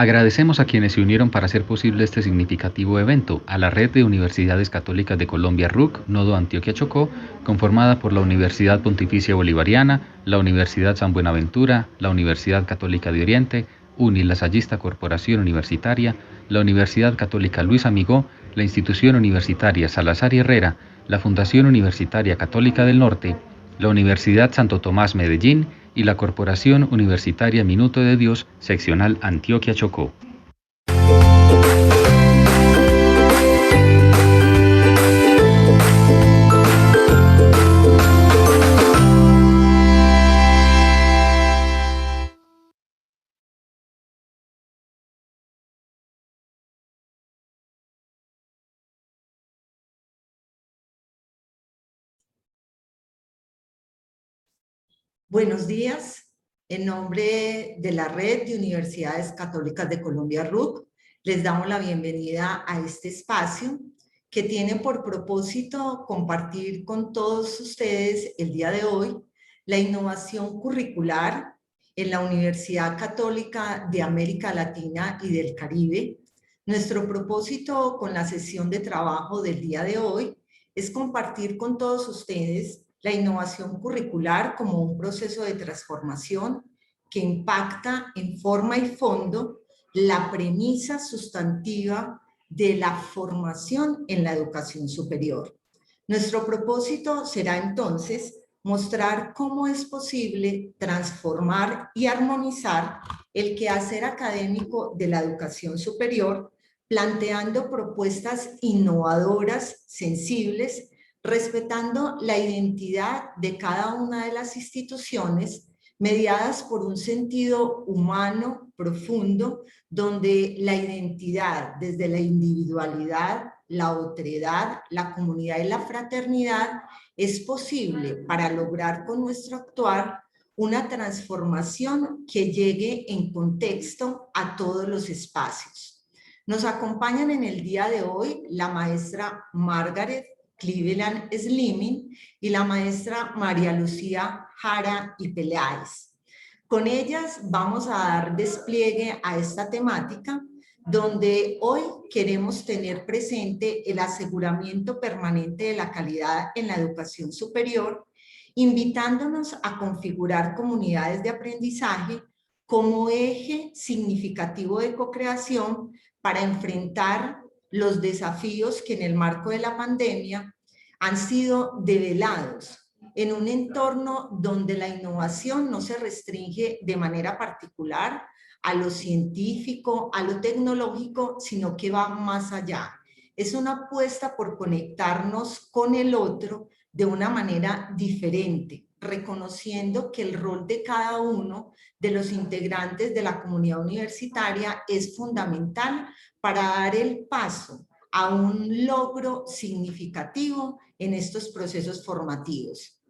Agradecemos a quienes se unieron para hacer posible este significativo evento, a la Red de Universidades Católicas de Colombia RUC, Nodo Antioquia Chocó, conformada por la Universidad Pontificia Bolivariana, la Universidad San Buenaventura, la Universidad Católica de Oriente, Unilasallista Corporación Universitaria, la Universidad Católica Luis Amigó, la Institución Universitaria Salazar y Herrera, la Fundación Universitaria Católica del Norte, la Universidad Santo Tomás Medellín y la Corporación Universitaria Minuto de Dios, seccional Antioquia Chocó. Buenos días. En nombre de la Red de Universidades Católicas de Colombia RUC, les damos la bienvenida a este espacio que tiene por propósito compartir con todos ustedes el día de hoy la innovación curricular en la Universidad Católica de América Latina y del Caribe. Nuestro propósito con la sesión de trabajo del día de hoy es compartir con todos ustedes la innovación curricular como un proceso de transformación que impacta en forma y fondo la premisa sustantiva de la formación en la educación superior. Nuestro propósito será entonces mostrar cómo es posible transformar y armonizar el quehacer académico de la educación superior, planteando propuestas innovadoras, sensibles, respetando la identidad de cada una de las instituciones, mediadas por un sentido humano profundo, donde la identidad, desde la individualidad, la otredad, la comunidad y la fraternidad, es posible para lograr con nuestro actuar una transformación que llegue en contexto a todos los espacios. Nos acompañan en el día de hoy la maestra Margaret Cleveland Slimming y la maestra María Lucía Jara y Peláez. Con ellas vamos a dar despliegue a esta temática, donde hoy queremos tener presente el aseguramiento permanente de la calidad en la educación superior, invitándonos a configurar comunidades de aprendizaje como eje significativo de co-creación para enfrentar los desafíos que en el marco de la pandemia han sido develados en un entorno donde la innovación no se restringe de manera particular a lo científico, a lo tecnológico, sino que va más allá. Es una apuesta por conectarnos con el otro de una manera diferente, reconociendo que el rol de cada uno de los integrantes de la comunidad universitaria es fundamental para dar el paso a un logro significativo en estos procesos formativos.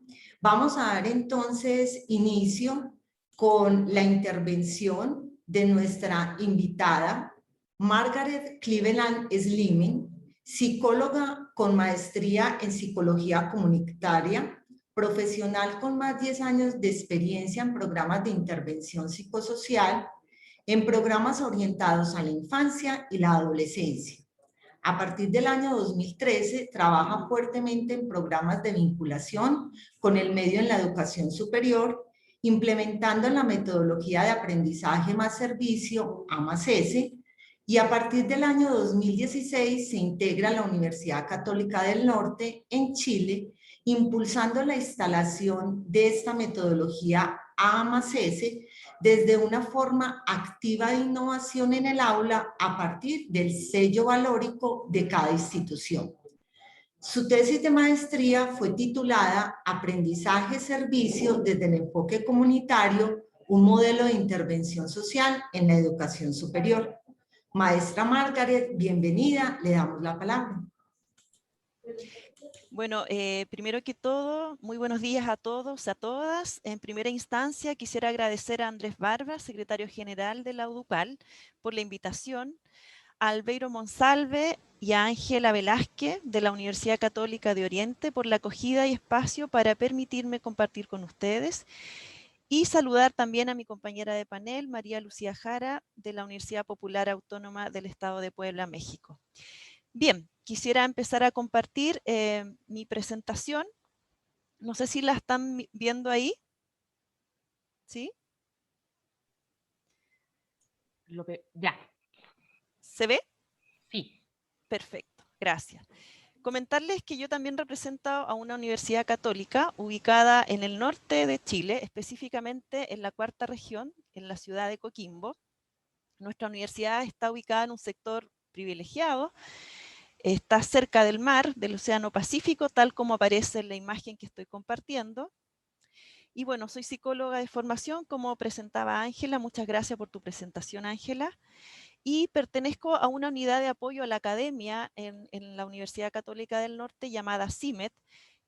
Vamos a dar entonces inicio con la intervención de nuestra invitada, Margaret Cleveland Slimming, psicóloga con maestría en psicología comunitaria, profesional con más de 10 años de experiencia en programas de intervención psicosocial, en programas orientados a la infancia y la adolescencia. A partir del año 2013 trabaja fuertemente en programas de vinculación con el medio en la educación superior, implementando la metodología de aprendizaje más servicio, A+S, y a partir del año 2016 se integra a la Universidad Católica del Norte en Chile, impulsando la instalación de esta metodología A+S desde una forma activa de innovación en el aula a partir del sello valórico de cada institución. Su tesis de maestría fue titulada Aprendizaje-Servicio desde el enfoque comunitario, un modelo de intervención social en la educación superior. Maestra Margaret, bienvenida, le damos la palabra. Bueno, primero que todo, muy buenos días a todos, a todas. En primera instancia, quisiera agradecer a Andrés Barba, secretario general de la UDUCAL, por la invitación, a Albeiro Monsalve y a Ángela Velázquez, de la Universidad Católica de Oriente, por la acogida y espacio para permitirme compartir con ustedes. Y saludar también a mi compañera de panel, María Lucía Jara, de la Universidad Popular Autónoma del Estado de Puebla, México. Bien, quisiera empezar a compartir mi presentación. No sé si la están viendo ahí. ¿Sí? Ya. ¿Se ve? Sí. Perfecto, gracias. Comentarles que yo también represento a una universidad católica ubicada en el norte de Chile, específicamente en la cuarta región, en la ciudad de Coquimbo. Nuestra universidad está ubicada en un sector privilegiado, está cerca del mar, del Océano Pacífico, tal como aparece en la imagen que estoy compartiendo. Y bueno, soy psicóloga de formación, como presentaba Ángela. Muchas gracias por tu presentación, Ángela. Y pertenezco a una unidad de apoyo a la academia en la Universidad Católica del Norte llamada CIMET,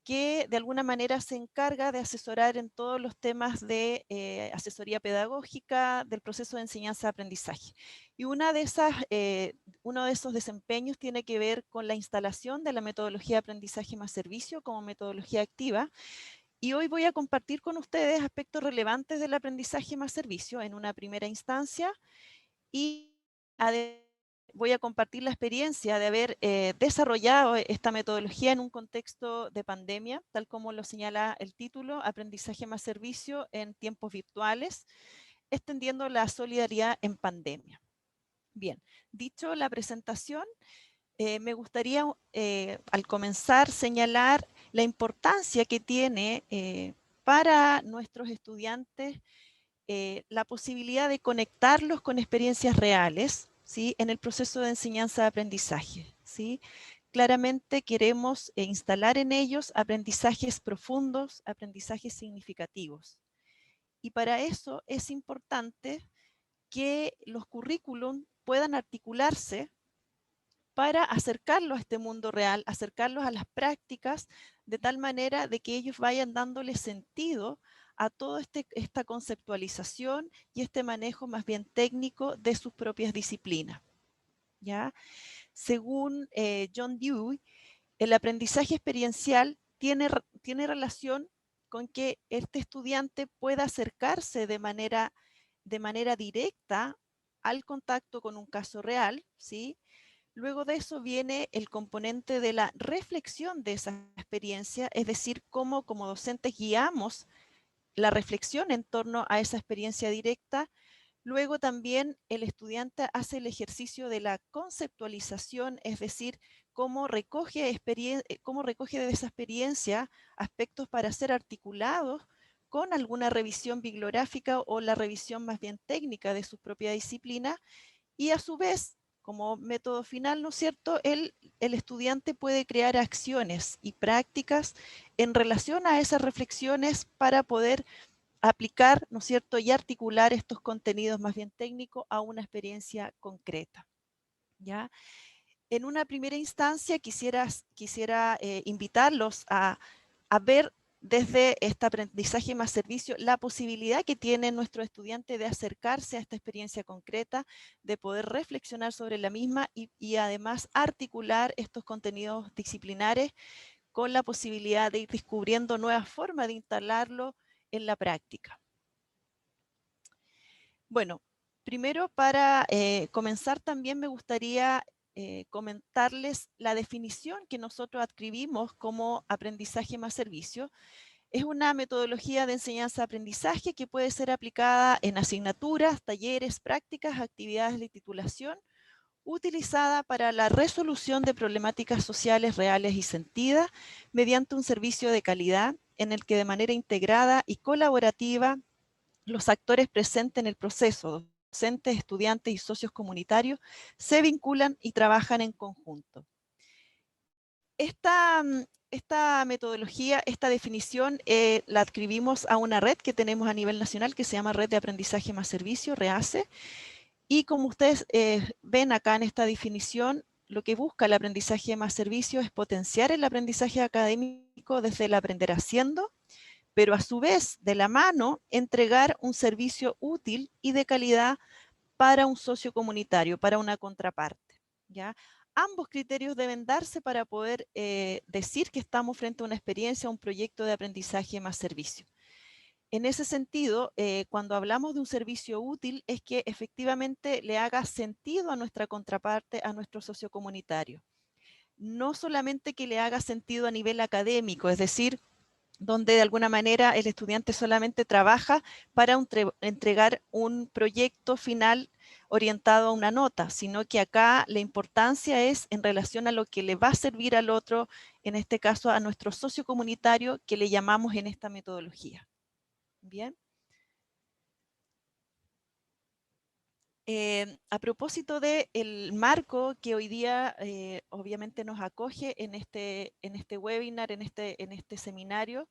que de alguna manera se encarga de asesorar en todos los temas de asesoría pedagógica del proceso de enseñanza-aprendizaje. Y uno de esos desempeños tiene que ver con la instalación de la metodología de aprendizaje más servicio como metodología activa. Y hoy voy a compartir con ustedes aspectos relevantes del aprendizaje más servicio en una primera instancia, y voy a compartir la experiencia de haber desarrollado esta metodología en un contexto de pandemia, tal como lo señala el título, Aprendizaje más servicio en tiempos virtuales, extendiendo la solidaridad en pandemia. Bien, dicho la presentación, me gustaría al comenzar señalar la importancia que tiene para nuestros estudiantes la posibilidad de conectarlos con experiencias reales, ¿sí?, en el proceso de enseñanza-aprendizaje, ¿sí? Claramente queremos instalar en ellos aprendizajes profundos, aprendizajes significativos. Y para eso es importante que los currículum puedan articularse para acercarlos a este mundo real, acercarlos a las prácticas, de tal manera de que ellos vayan dándole sentido a toda esta conceptualización y este manejo más bien técnico de sus propias disciplinas, ¿ya? Según John Dewey, el aprendizaje experiencial tiene relación con que este estudiante pueda acercarse de manera directa al contacto con un caso real, ¿sí? Luego de eso viene el componente de la reflexión de esa experiencia, es decir, cómo como docentes guiamos la reflexión en torno a esa experiencia directa. Luego también el estudiante hace el ejercicio de la conceptualización, es decir, cómo recoge de esa experiencia aspectos para ser articulados con alguna revisión bibliográfica o la revisión más bien técnica de su propia disciplina. Y a su vez, como método final, ¿no es cierto?, el estudiante puede crear acciones y prácticas en relación a esas reflexiones para poder aplicar, ¿no es cierto?, y articular estos contenidos más bien técnicos a una experiencia concreta, ¿ya? En una primera instancia quisiera invitarlos a ver desde este aprendizaje más servicio la posibilidad que tienen nuestros estudiantes de acercarse a esta experiencia concreta, de poder reflexionar sobre la misma y además articular estos contenidos disciplinares con la posibilidad de ir descubriendo nuevas formas de instalarlo en la práctica. Bueno, primero para comenzar también me gustaría comentarles la definición que nosotros adscribimos como aprendizaje más servicio. Es una metodología de enseñanza-aprendizaje que puede ser aplicada en asignaturas, talleres, prácticas, actividades de titulación, utilizada para la resolución de problemáticas sociales reales y sentidas mediante un servicio de calidad en el que de manera integrada y colaborativa los actores presentes en el proceso, docentes, estudiantes y socios comunitarios, se vinculan y trabajan en conjunto. Esta metodología, esta definición, la adscribimos a una red que tenemos a nivel nacional que se llama Red de Aprendizaje más Servicio, REACE, y como ustedes ven acá en esta definición, lo que busca el aprendizaje más servicio es potenciar el aprendizaje académico desde el aprender haciendo, pero a su vez, de la mano, entregar un servicio útil y de calidad para un socio comunitario, para una contraparte, ¿ya? Ambos criterios deben darse para poder decir que estamos frente a una experiencia, a un proyecto de aprendizaje más servicio. En ese sentido, cuando hablamos de un servicio útil, es que efectivamente le haga sentido a nuestra contraparte, a nuestro socio comunitario. No solamente que le haga sentido a nivel académico, es decir, donde de alguna manera el estudiante solamente trabaja para entregar un proyecto final orientado a una nota, sino que acá la importancia es en relación a lo que le va a servir al otro, en este caso a nuestro socio comunitario, que le llamamos en esta metodología. Bien. A propósito del marco que hoy día obviamente nos acoge en este webinar, en este seminario,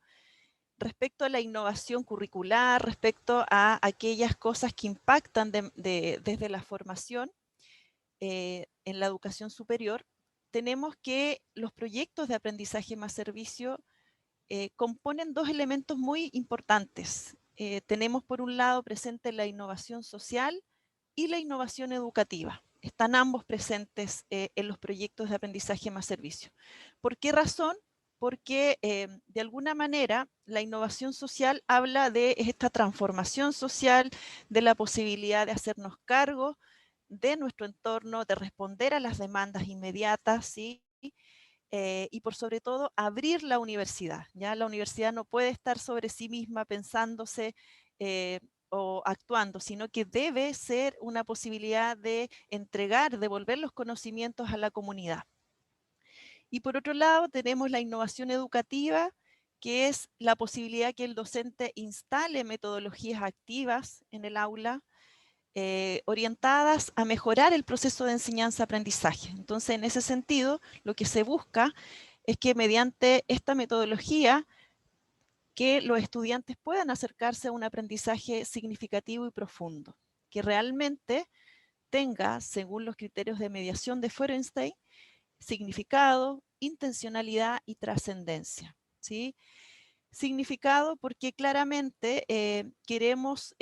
respecto a la innovación curricular, respecto a aquellas cosas que impactan desde la formación en la educación superior, tenemos que los proyectos de aprendizaje más servicio componen dos elementos muy importantes. Tenemos por un lado presente la innovación social y la innovación educativa. Están ambos presentes en los proyectos de aprendizaje más servicio. ¿Por qué razón? Porque de alguna manera la innovación social habla de esta transformación social, de la posibilidad de hacernos cargo de nuestro entorno, de responder a las demandas inmediatas, ¿sí? Y por sobre todo abrir la universidad. ¿Ya? La universidad no puede estar sobre sí misma pensándose o actuando, sino que debe ser una posibilidad de entregar, devolver los conocimientos a la comunidad. Y por otro lado tenemos la innovación educativa, que es la posibilidad que el docente instale metodologías activas en el aula, orientadas a mejorar el proceso de enseñanza-aprendizaje. Entonces, en ese sentido, lo que se busca es que mediante esta metodología que los estudiantes puedan acercarse a un aprendizaje significativo y profundo, que realmente tenga, según los criterios de mediación de Feuerstein, significado, intencionalidad y trascendencia, ¿sí? Significado porque claramente queremos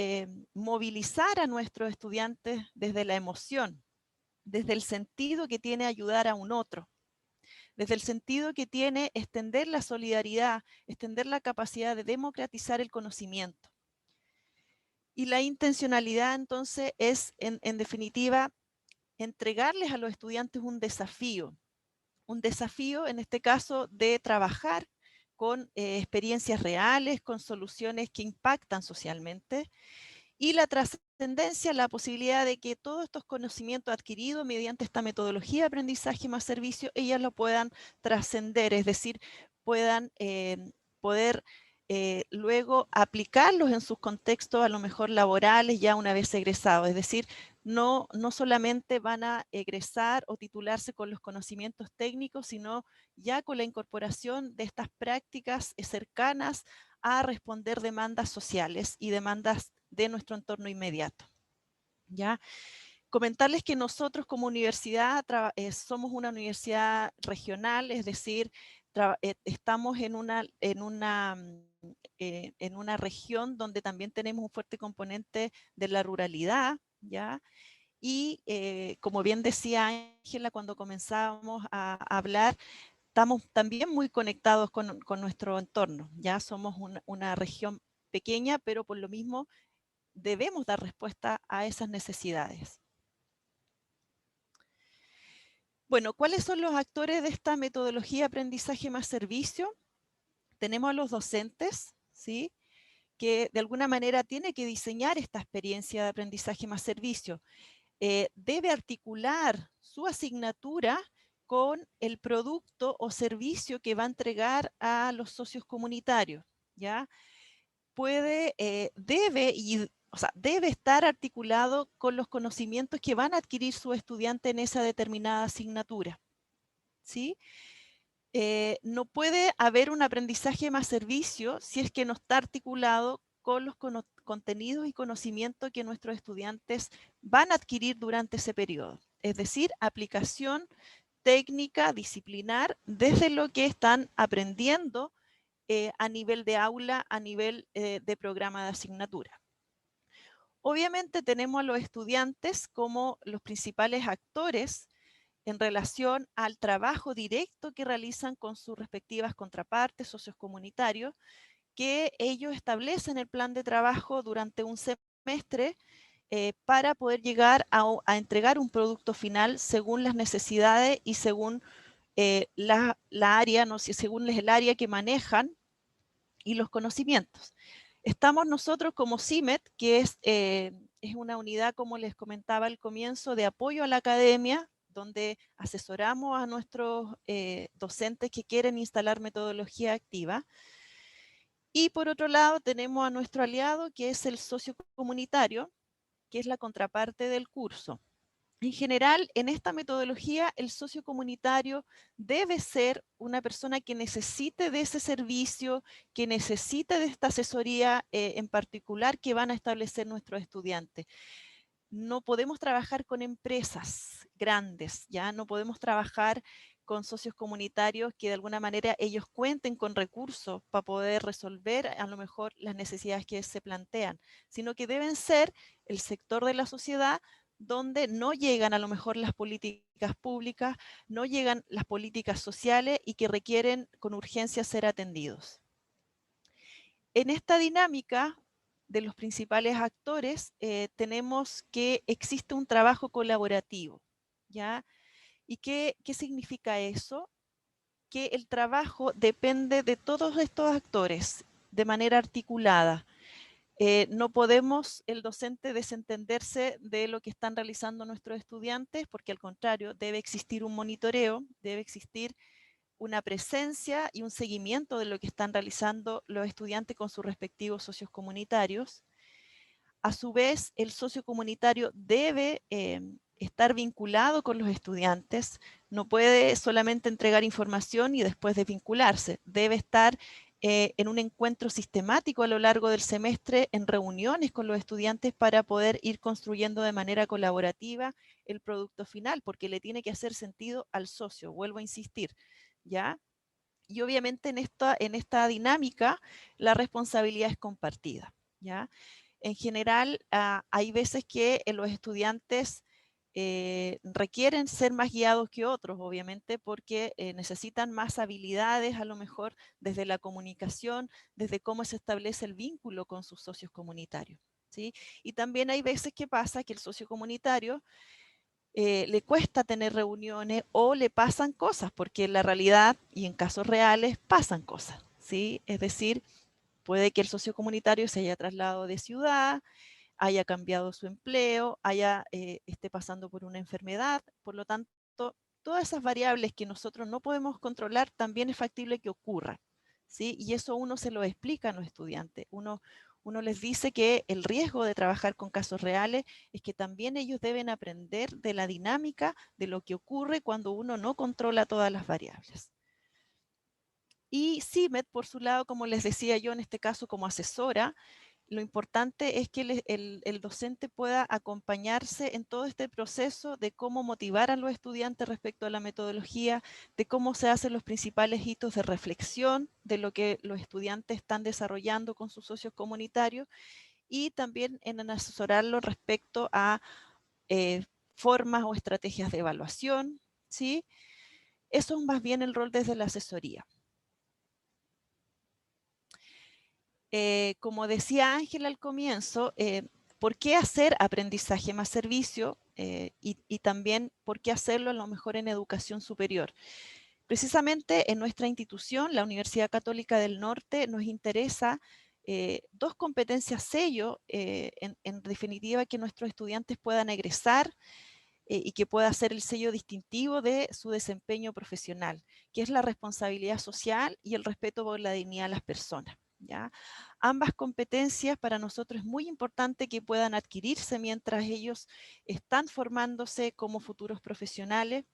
movilizar a nuestros estudiantes desde la emoción, desde el sentido que tiene ayudar a un otro, desde el sentido que tiene extender la solidaridad, extender la capacidad de democratizar el conocimiento. Y la intencionalidad entonces es, en definitiva, entregarles a los estudiantes un desafío en este caso de trabajar con experiencias reales, con soluciones que impactan socialmente, y la trascendencia, la posibilidad de que todos estos conocimientos adquiridos mediante esta metodología de aprendizaje más servicio, ellas lo puedan trascender, es decir, puedan poder luego aplicarlos en sus contextos a lo mejor laborales ya una vez egresados, es decir, no solamente van a egresar o titularse con los conocimientos técnicos, sino ya con la incorporación de estas prácticas cercanas a responder demandas sociales y demandas de nuestro entorno inmediato. ¿Ya? Comentarles que nosotros como universidad somos una universidad regional, es decir, estamos en una región donde también tenemos un fuerte componente de la ruralidad, ¿ya? Y como bien decía Ángela cuando comenzábamos a hablar, estamos también muy conectados con nuestro entorno. Ya somos una región pequeña, pero por lo mismo debemos dar respuesta a esas necesidades. Bueno, ¿cuáles son los actores de esta metodología de aprendizaje más servicio? Tenemos a los docentes, ¿sí? Que de alguna manera tiene que diseñar esta experiencia de aprendizaje más servicio. Debe articular su asignatura con el producto o servicio que va a entregar a los socios comunitarios, ¿ya? Debe estar articulado con los conocimientos que van a adquirir sus estudiantes en esa determinada asignatura, ¿sí? No puede haber un aprendizaje más servicio si es que no está articulado con los contenidos y conocimientos que nuestros estudiantes van a adquirir durante ese periodo. Es decir, aplicación técnica, disciplinar, desde lo que están aprendiendo a nivel de aula, a nivel de programa de asignatura. Obviamente tenemos a los estudiantes como los principales actores en relación al trabajo directo que realizan con sus respectivas contrapartes, socios comunitarios, que ellos establecen el plan de trabajo durante un semestre para poder llegar a entregar un producto final según las necesidades y según la área, no sé, según el área que manejan y los conocimientos. Estamos nosotros como CIMED, que es una unidad, como les comentaba al comienzo, de apoyo a la academia, donde asesoramos a nuestros docentes que quieren instalar metodología activa. Y por otro lado tenemos a nuestro aliado, que es el socio comunitario, que es la contraparte del curso. En general, en esta metodología, el socio comunitario debe ser una persona que necesite de ese servicio, que necesite de esta asesoría en particular que van a establecer nuestros estudiantes. No podemos trabajar con empresas grandes, ya no podemos trabajar con socios comunitarios que de alguna manera ellos cuenten con recursos para poder resolver a lo mejor las necesidades que se plantean, sino que deben ser el sector de la sociedad donde no llegan a lo mejor las políticas públicas, no llegan las políticas sociales y que requieren con urgencia ser atendidos. En esta dinámica de los principales actores, tenemos que existe un trabajo colaborativo, ¿ya? ¿Y qué significa eso? Que el trabajo depende de todos estos actores de manera articulada. No podemos el docente desentenderse de lo que están realizando nuestros estudiantes, porque al contrario, debe existir un monitoreo, debe existir una presencia y un seguimiento de lo que están realizando los estudiantes con sus respectivos socios comunitarios. A su vez, el socio comunitario debe estar vinculado con los estudiantes, no puede solamente entregar información y después desvincularse, debe estar en un encuentro sistemático a lo largo del semestre, en reuniones con los estudiantes para poder ir construyendo de manera colaborativa el producto final, porque le tiene que hacer sentido al socio, vuelvo a insistir, ¿ya? Y obviamente en esta dinámica la responsabilidad es compartida, ¿ya? En general, hay veces que los estudiantes requieren ser más guiados que otros, obviamente, porque necesitan más habilidades, a lo mejor desde la comunicación, desde cómo se establece el vínculo con sus socios comunitarios, ¿sí? Y también hay veces que pasa que el socio comunitario le cuesta tener reuniones o le pasan cosas, porque en la realidad y en casos reales pasan cosas, ¿sí? Es decir, puede que el socio comunitario se haya trasladado de ciudad, haya cambiado su empleo, esté pasando por una enfermedad, por lo tanto, todas esas variables que nosotros no podemos controlar también es factible que ocurran, ¿sí? Y eso uno se lo explica a los estudiantes, uno les dice que el riesgo de trabajar con casos reales es que también ellos deben aprender de la dinámica de lo que ocurre cuando uno no controla todas las variables. Y CIMED, por su lado, como les decía yo, en este caso como asesora, lo importante es que el docente pueda acompañarse en todo este proceso de cómo motivar a los estudiantes respecto a la metodología, de cómo se hacen los principales hitos de reflexión de lo que los estudiantes están desarrollando con sus socios comunitarios y también en asesorarlo respecto a formas o estrategias de evaluación, ¿sí? Eso es más bien el rol desde la asesoría. Como decía Ángela al comienzo, ¿por qué hacer aprendizaje más servicio? Y también, ¿por qué hacerlo a lo mejor en educación superior? Precisamente en nuestra institución, la Universidad Católica del Norte, nos interesa dos competencias sello, en definitiva, que nuestros estudiantes puedan egresar y que pueda ser el sello distintivo de su desempeño profesional, que es la responsabilidad social y el respeto por la dignidad de las personas, ¿ya? Ambas competencias para nosotros es muy importante que puedan adquirirse mientras ellos están formándose como futuros profesionales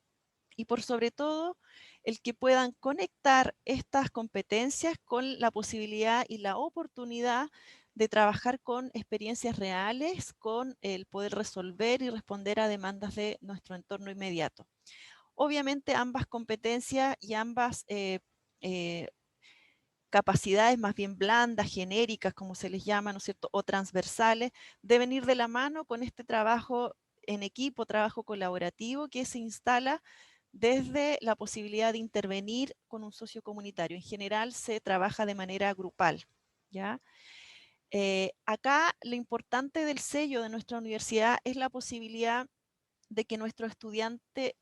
y por sobre todo el que puedan conectar estas competencias con la posibilidad y la oportunidad de trabajar con experiencias reales, con el poder resolver y responder a demandas de nuestro entorno inmediato. Obviamente ambas competencias y ambas capacidades más bien blandas, genéricas, como se les llama, ¿no es cierto?, o transversales, deben ir de la mano con este trabajo en equipo, trabajo colaborativo que se instala desde la posibilidad de intervenir con un socio comunitario. En general se trabaja de manera grupal, ¿ya? Acá lo importante del sello de nuestra universidad es la posibilidad de que nuestro estudiante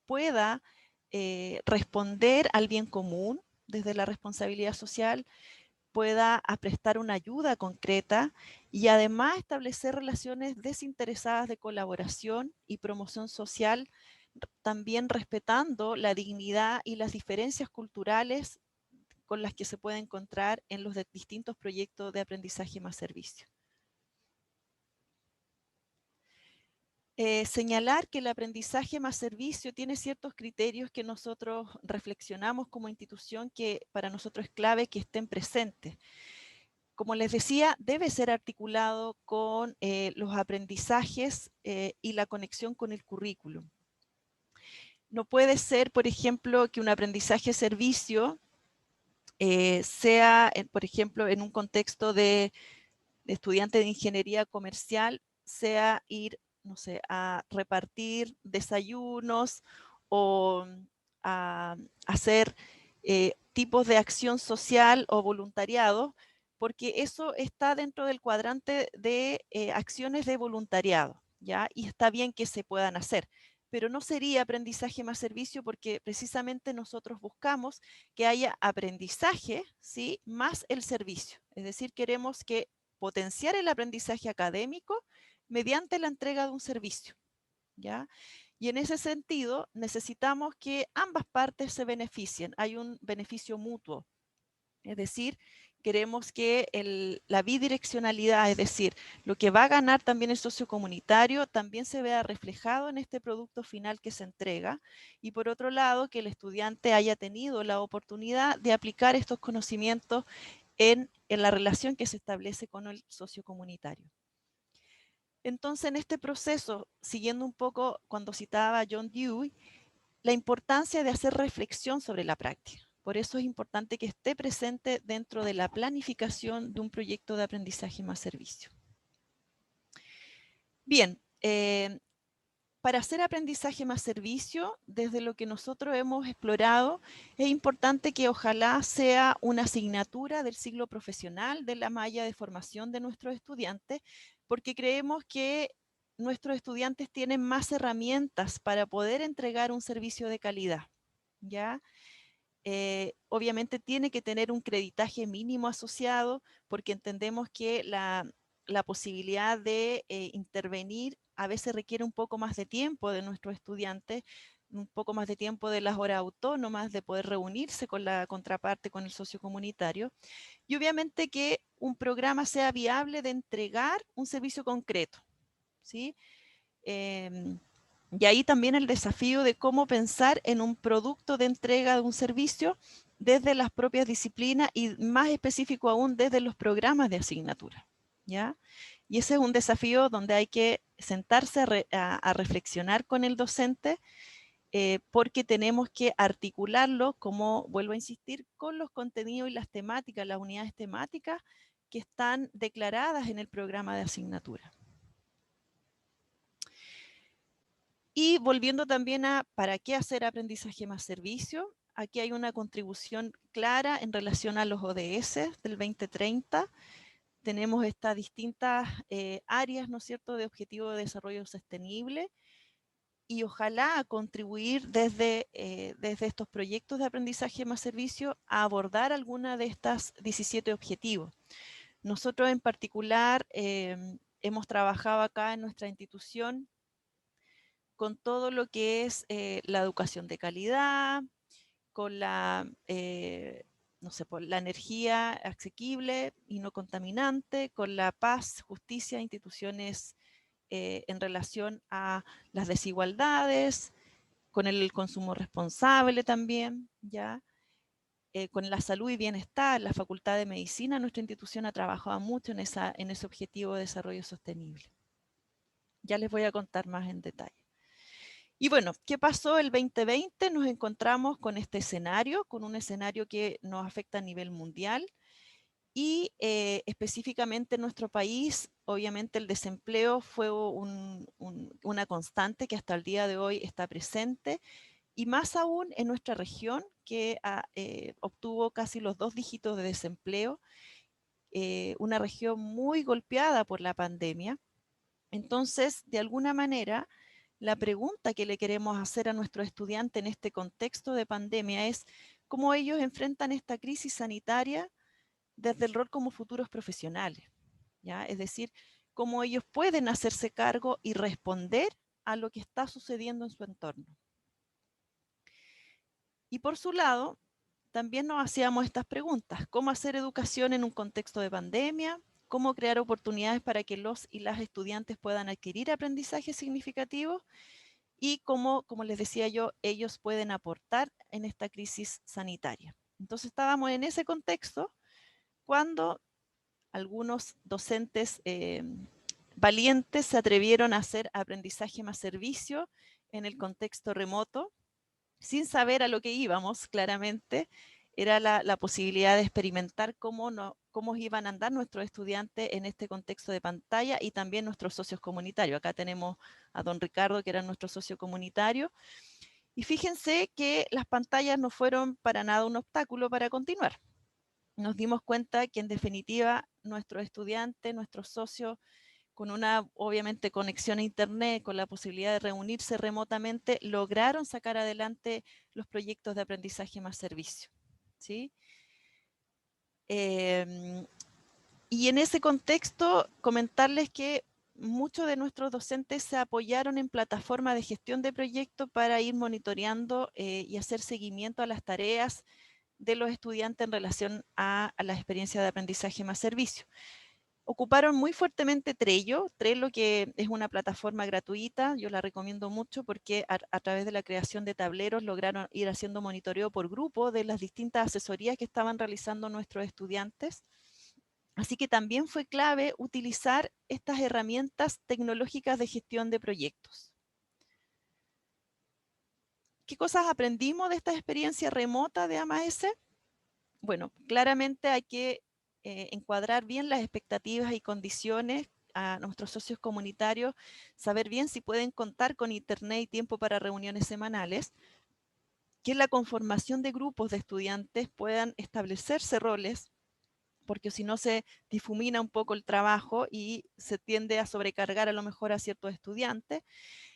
pueda responder al bien común desde la responsabilidad social, pueda prestar una ayuda concreta y además establecer relaciones desinteresadas de colaboración y promoción social, también respetando la dignidad y las diferencias culturales con las que se puede encontrar en los distintos proyectos de aprendizaje más servicio. Señalar que el aprendizaje más servicio tiene ciertos criterios que nosotros reflexionamos como institución que para nosotros es clave que estén presentes. Como les decía, debe ser articulado con los aprendizajes y la conexión con el currículum. No puede ser, por ejemplo, que un aprendizaje servicio sea, por ejemplo, en un contexto de estudiante de ingeniería comercial, sea ir, no sé, a repartir desayunos o a hacer tipos de acción social o voluntariado, porque eso está dentro del cuadrante de acciones de voluntariado, ¿ya? Y está bien que se puedan hacer, pero no sería aprendizaje más servicio porque precisamente nosotros buscamos que haya aprendizaje, ¿sí? Más el servicio. Es decir, queremos que potenciar el aprendizaje académico mediante la entrega de un servicio, ¿ya? Y en ese sentido necesitamos que ambas partes se beneficien, hay un beneficio mutuo, es decir, queremos que la bidireccionalidad, es decir, lo que va a ganar también el socio comunitario, también se vea reflejado en este producto final que se entrega, y por otro lado, que el estudiante haya tenido la oportunidad de aplicar estos conocimientos en la relación que se establece con el socio comunitario. Entonces, en este proceso, siguiendo un poco cuando citaba a John Dewey, la importancia de hacer reflexión sobre la práctica. Por eso es importante que esté presente dentro de la planificación de un proyecto de aprendizaje más servicio. Bien, para hacer aprendizaje más servicio, desde lo que nosotros hemos explorado, es importante que ojalá sea una asignatura del ciclo profesional de la malla de formación de nuestros estudiantes, porque creemos que nuestros estudiantes tienen más herramientas para poder entregar un servicio de calidad, ¿ya? Obviamente tiene que tener un creditaje mínimo asociado, porque entendemos que la posibilidad de intervenir a veces requiere un poco más de tiempo de nuestros estudiantes, un poco más de tiempo de las horas autónomas, de poder reunirse con la contraparte, con el socio comunitario, y obviamente que un programa sea viable de entregar un servicio concreto, ¿sí? Y ahí también el desafío de cómo pensar en un producto de entrega de un servicio desde las propias disciplinas y más específico aún desde los programas de asignatura, ¿ya? Y ese es un desafío donde hay que sentarse a reflexionar con el docente porque tenemos que articularlo, como vuelvo a insistir, con los contenidos y las temáticas, las unidades temáticas que están declaradas en el programa de asignatura. Y volviendo también a ¿para qué hacer aprendizaje más servicio? Aquí hay una contribución clara en relación a los ODS del 2030. Tenemos estas distintas áreas, ¿no es cierto?, de objetivo de desarrollo sostenible y ojalá contribuir desde estos proyectos de aprendizaje más servicio a abordar alguna de estas 17 objetivos. Nosotros en particular hemos trabajado acá en nuestra institución con todo lo que es la educación de calidad, con la, no sé, la energía asequible y no contaminante, con la paz, justicia, instituciones en relación a las desigualdades, con el consumo responsable también, ¿ya? Con la salud y bienestar, la Facultad de Medicina, nuestra institución ha trabajado mucho en ese objetivo de desarrollo sostenible. Ya les voy a contar más en detalle. Y bueno, ¿qué pasó el 2020? Nos encontramos con este escenario, con un escenario que nos afecta a nivel mundial y específicamente en nuestro país, obviamente el desempleo fue una constante que hasta el día de hoy está presente y más aún en nuestra región que obtuvo casi los 2 dígitos de desempleo una región muy golpeada por la pandemia. Entonces, de alguna manera, la pregunta que le queremos hacer a nuestros estudiantes en este contexto de pandemia es cómo ellos enfrentan esta crisis sanitaria desde el rol como futuros profesionales, ¿ya? Es decir, cómo ellos pueden hacerse cargo y responder a lo que está sucediendo en su entorno. Y por su lado, también nos hacíamos estas preguntas: ¿cómo hacer educación en un contexto de pandemia? ¿Cómo crear oportunidades para que los y las estudiantes puedan adquirir aprendizajes significativos? Y cómo, como les decía yo, ellos pueden aportar en esta crisis sanitaria. Entonces estábamos en ese contexto cuando algunos docentes valientes se atrevieron a hacer aprendizaje más servicio en el contexto remoto, sin saber a lo que íbamos, claramente. Era la posibilidad de experimentar cómo iban a andar nuestros estudiantes en este contexto de pantalla y también nuestros socios comunitarios. Acá tenemos a don Ricardo, que era nuestro socio comunitario. Y fíjense que las pantallas no fueron para nada un obstáculo para continuar. Nos dimos cuenta que en definitiva nuestros estudiantes, nuestros socios, con una obviamente conexión a internet, con la posibilidad de reunirse remotamente, lograron sacar adelante los proyectos de aprendizaje más servicio, ¿sí? Y en ese contexto, comentarles que muchos de nuestros docentes se apoyaron en plataformas de gestión de proyectos para ir monitoreando y hacer seguimiento a las tareas de los estudiantes en relación a la experiencia de aprendizaje más servicio. Ocuparon muy fuertemente Trello, que es una plataforma gratuita. Yo la recomiendo mucho porque a través de la creación de tableros lograron ir haciendo monitoreo por grupo de las distintas asesorías que estaban realizando nuestros estudiantes. Así que también fue clave utilizar estas herramientas tecnológicas de gestión de proyectos. ¿Qué cosas aprendimos de esta experiencia remota de AMAS? Bueno, claramente hay que encuadrar bien las expectativas y condiciones a nuestros socios comunitarios, saber bien si pueden contar con internet y tiempo para reuniones semanales, que en la conformación de grupos de estudiantes puedan establecerse roles, porque si no se difumina un poco el trabajo y se tiende a sobrecargar a lo mejor a ciertos estudiantes.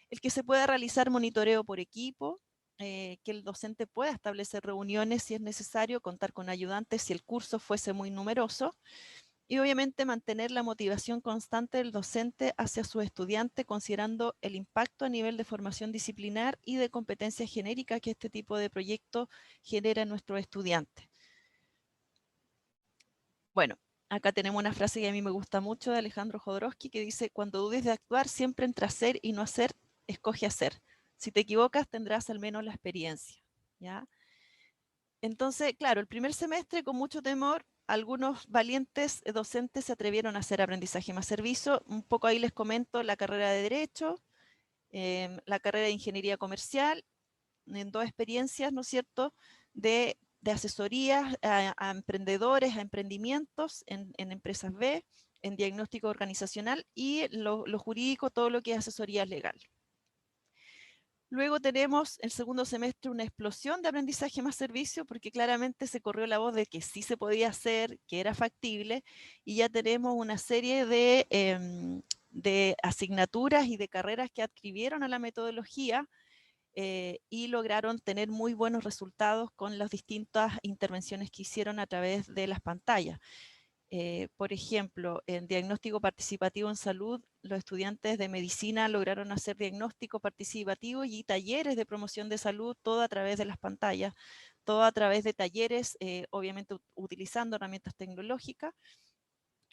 El que se pueda realizar monitoreo por equipo, que el docente pueda establecer reuniones si es necesario, contar con ayudantes si el curso fuese muy numeroso, y obviamente mantener la motivación constante del docente hacia su estudiante, considerando el impacto a nivel de formación disciplinar y de competencia genérica que este tipo de proyecto genera en nuestros estudiantes. Bueno, acá tenemos una frase que a mí me gusta mucho de Alejandro Jodorowsky que dice: cuando dudes de actuar, siempre entre hacer y no hacer, escoge hacer. Si te equivocas, tendrás al menos la experiencia, ¿ya? Entonces, claro, el primer semestre, con mucho temor, algunos valientes docentes se atrevieron a hacer aprendizaje más servicio. Un poco ahí les comento la carrera de Derecho, la carrera de Ingeniería Comercial, en dos experiencias, ¿no es cierto?, de asesorías a emprendedores, a emprendimientos en empresas B, en diagnóstico organizacional y lo jurídico, todo lo que es asesoría legal. Luego tenemos el segundo semestre una explosión de aprendizaje más servicio, porque claramente se corrió la voz de que sí se podía hacer, que era factible, y ya tenemos una serie de asignaturas y de carreras que adscribieron a la metodología y lograron tener muy buenos resultados con las distintas intervenciones que hicieron a través de las pantallas. Por ejemplo, en diagnóstico participativo en salud, los estudiantes de medicina lograron hacer diagnóstico participativo y talleres de promoción de salud, todo a través de las pantallas, todo a través de talleres, obviamente utilizando herramientas tecnológicas.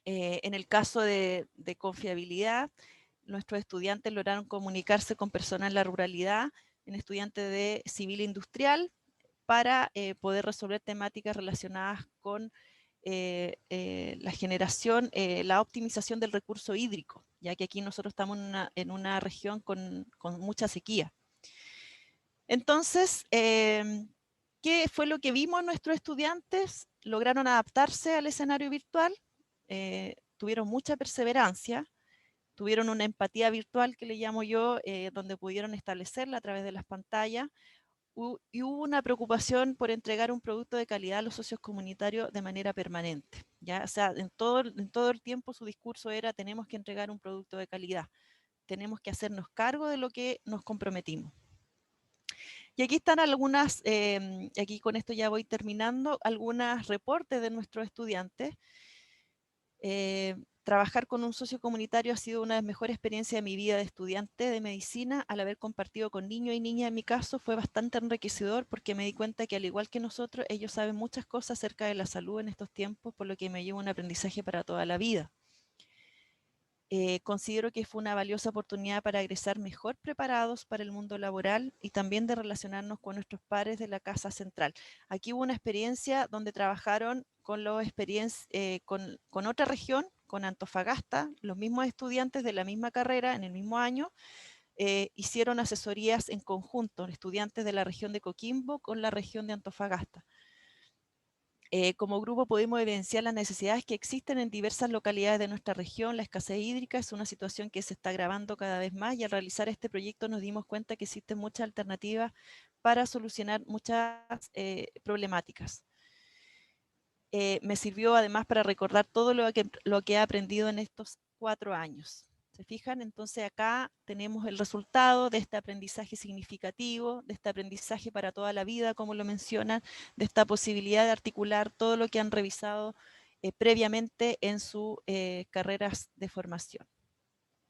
En el caso de confiabilidad, nuestros estudiantes lograron comunicarse con personas en la ruralidad, en estudiantes de civil industrial, para poder resolver temáticas relacionadas con la generación, la optimización del recurso hídrico, ya que aquí nosotros estamos en una región con mucha sequía. Entonces, ¿qué fue lo que vimos nuestros estudiantes? Lograron adaptarse al escenario virtual, tuvieron mucha perseverancia, tuvieron una empatía virtual que le llamo yo, donde pudieron establecerla a través de las pantallas, y hubo una preocupación por entregar un producto de calidad a los socios comunitarios de manera permanente. ¿Ya? O sea, en todo el tiempo su discurso era: tenemos que entregar un producto de calidad, tenemos que hacernos cargo de lo que nos comprometimos. Y aquí están algunas, aquí con esto ya voy terminando, algunos reportes de nuestros estudiantes. Trabajar con un socio comunitario ha sido una de las mejores experiencias de mi vida de estudiante de medicina. Al haber compartido con niños y niñas, en mi caso, fue bastante enriquecedor, porque me di cuenta que, al igual que nosotros, ellos saben muchas cosas acerca de la salud en estos tiempos, por lo que me lleva un aprendizaje para toda la vida. Considero que fue una valiosa oportunidad para egresar mejor preparados para el mundo laboral, y también de relacionarnos con nuestros pares de la Casa Central. Aquí hubo una experiencia donde trabajaron con otra región, con Antofagasta. Los mismos estudiantes de la misma carrera en el mismo año hicieron asesorías en conjunto, estudiantes de la región de Coquimbo con la región de Antofagasta. Como grupo pudimos evidenciar las necesidades que existen en diversas localidades de nuestra región. La escasez hídrica es una situación que se está agravando cada vez más, y al realizar este proyecto nos dimos cuenta que existen muchas alternativas para solucionar muchas problemáticas. Me sirvió además para recordar todo lo que he aprendido en estos 4 años. ¿Se fijan? Entonces acá tenemos el resultado de este aprendizaje significativo, de este aprendizaje para toda la vida, como lo mencionan, de esta posibilidad de articular todo lo que han revisado previamente en sus carreras de formación.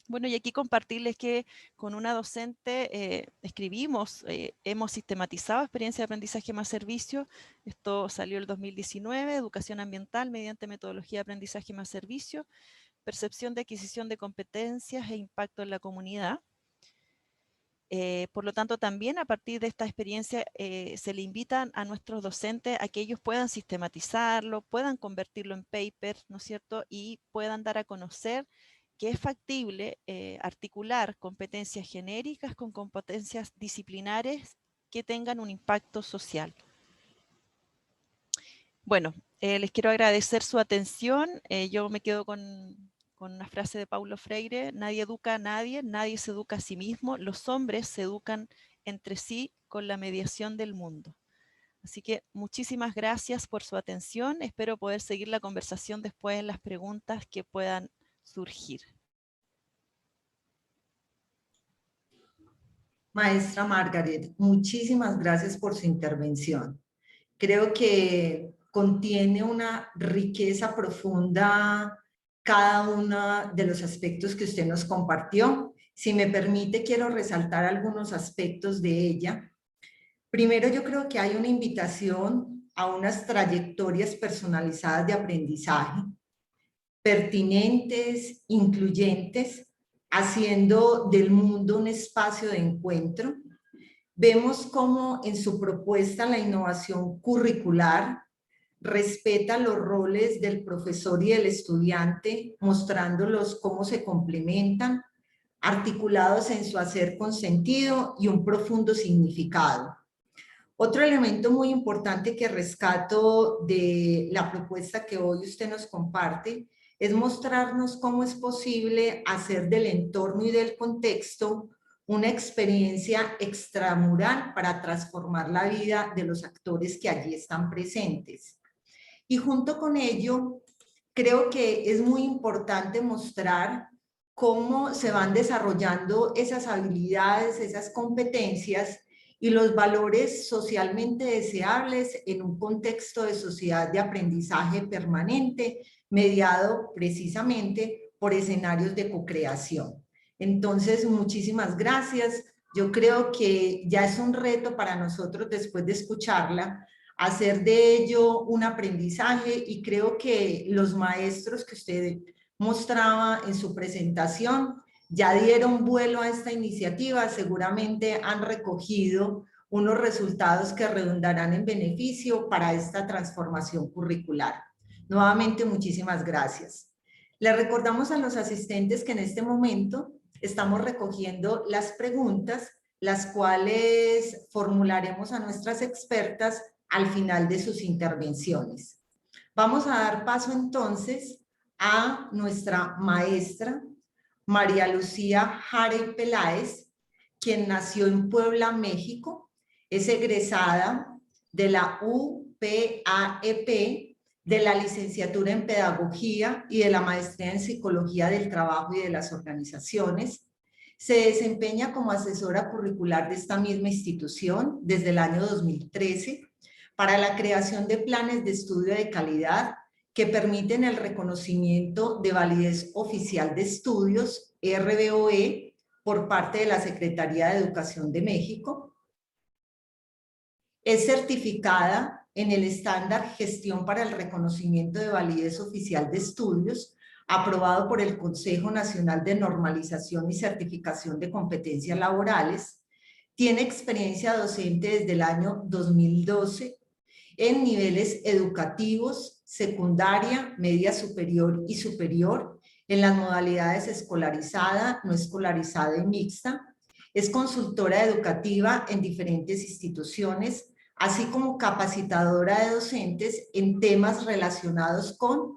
Bueno, y aquí compartirles que con una docente hemos sistematizado experiencia de aprendizaje más servicio. Esto salió el 2019, educación ambiental mediante metodología de aprendizaje más servicio, percepción de adquisición de competencias e impacto en la comunidad. Por lo tanto, también a partir de esta experiencia se le invitan a nuestros docentes a que ellos puedan sistematizarlo, puedan convertirlo en paper, ¿no es cierto? Y puedan dar a conocer que es factible articular competencias genéricas con competencias disciplinares que tengan un impacto social. Bueno, les quiero agradecer su atención. Yo me quedo con una frase de Paulo Freire: nadie educa a nadie, nadie se educa a sí mismo, los hombres se educan entre sí con la mediación del mundo. Así que muchísimas gracias por su atención. Espero poder seguir la conversación después en las preguntas que puedan surgir. Maestra Margaret, muchísimas gracias por su intervención. Creo que contiene una riqueza profunda cada uno de los aspectos que usted nos compartió. Si me permite, quiero resaltar algunos aspectos de ella. Primero, yo creo que hay una invitación a unas trayectorias personalizadas de aprendizaje, pertinentes, incluyentes, haciendo del mundo un espacio de encuentro. Vemos cómo en su propuesta la innovación curricular respeta los roles del profesor y del estudiante, mostrándolos cómo se complementan, articulados en su hacer con sentido y un profundo significado. Otro elemento muy importante que rescato de la propuesta que hoy usted nos comparte es mostrarnos cómo es posible hacer del entorno y del contexto una experiencia extramural para transformar la vida de los actores que allí están presentes. Y junto con ello, creo que es muy importante mostrar cómo se van desarrollando esas habilidades, esas competencias y los valores socialmente deseables en un contexto de sociedad de aprendizaje permanente, mediado precisamente por escenarios de co-creación. Entonces, muchísimas gracias. Yo creo que ya es un reto para nosotros, después de escucharla, hacer de ello un aprendizaje, y creo que los maestros que usted mostraba en su presentación ya dieron vuelo a esta iniciativa, seguramente han recogido unos resultados que redundarán en beneficio para esta transformación curricular. Nuevamente, muchísimas gracias. Le recordamos a los asistentes que en este momento estamos recogiendo las preguntas, las cuales formularemos a nuestras expertas al final de sus intervenciones. Vamos a dar paso entonces a nuestra maestra María Lucía Jarey Peláez, quien nació en Puebla, México. Es egresada de la UPAEP, de la licenciatura en Pedagogía y de la maestría en Psicología del Trabajo y de las Organizaciones. Se desempeña como asesora curricular de esta misma institución desde el año 2013 para la creación de planes de estudio de calidad que permiten el reconocimiento de validez oficial de estudios, RVOE, por parte de la Secretaría de Educación de México. Es certificada en el estándar Gestión para el Reconocimiento de Validez Oficial de Estudios, aprobado por el Consejo Nacional de Normalización y Certificación de Competencias Laborales. Tiene experiencia docente desde el año 2012 en niveles educativos, secundaria, media superior y superior, en las modalidades escolarizada, no escolarizada y mixta. Es consultora educativa en diferentes instituciones, así como capacitadora de docentes en temas relacionados con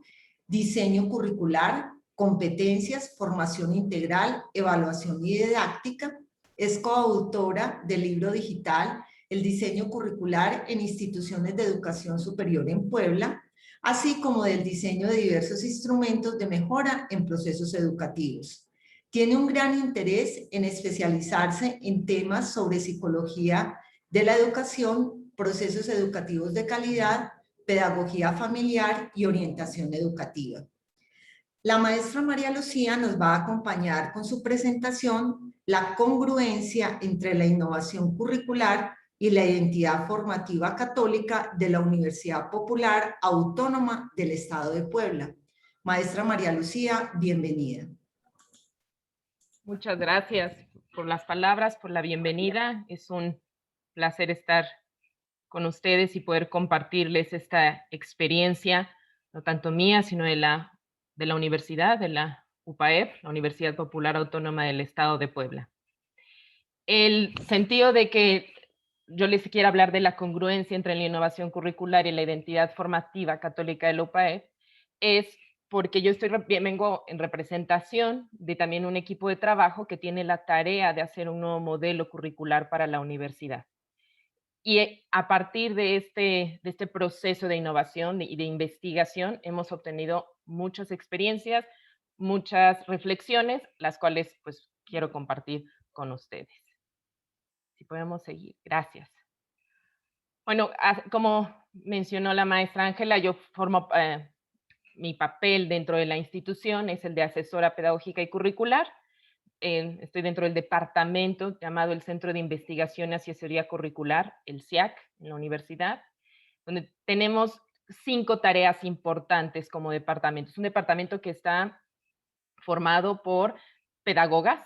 diseño curricular, competencias, formación integral, evaluación y didáctica. Es coautora del libro digital El diseño curricular en instituciones de educación superior en Puebla, así como del diseño de diversos instrumentos de mejora en procesos educativos. Tiene un gran interés en especializarse en temas sobre psicología de la educación, procesos educativos de calidad, pedagogía familiar y orientación educativa. La maestra María Lucía nos va a acompañar con su presentación La congruencia entre la innovación curricular y la identidad formativa católica de la Universidad Popular Autónoma del Estado de Puebla. Maestra María Lucía, bienvenida. Muchas gracias por las palabras, por la bienvenida. Es un placer estar con ustedes y poder compartirles esta experiencia, no tanto mía, sino de la universidad, de la UPAEP, la Universidad Popular Autónoma del Estado de Puebla. El sentido de que yo les quiera hablar de la congruencia entre la innovación curricular y la identidad formativa católica de la UPAEP es porque yo vengo en representación de también un equipo de trabajo que tiene la tarea de hacer un nuevo modelo curricular para la universidad. Y a partir de este proceso de innovación y de investigación hemos obtenido muchas experiencias, muchas reflexiones, las cuales pues quiero compartir con ustedes. Si podemos seguir, gracias. Bueno, como mencionó la maestra Ángela, yo formo, mi papel dentro de la institución es el de asesora pedagógica y curricular. Estoy dentro del departamento llamado el Centro de Investigación y Asesoría Curricular, el CIAC, en la universidad, donde tenemos 5 tareas importantes como departamento. Es un departamento que está formado por pedagogas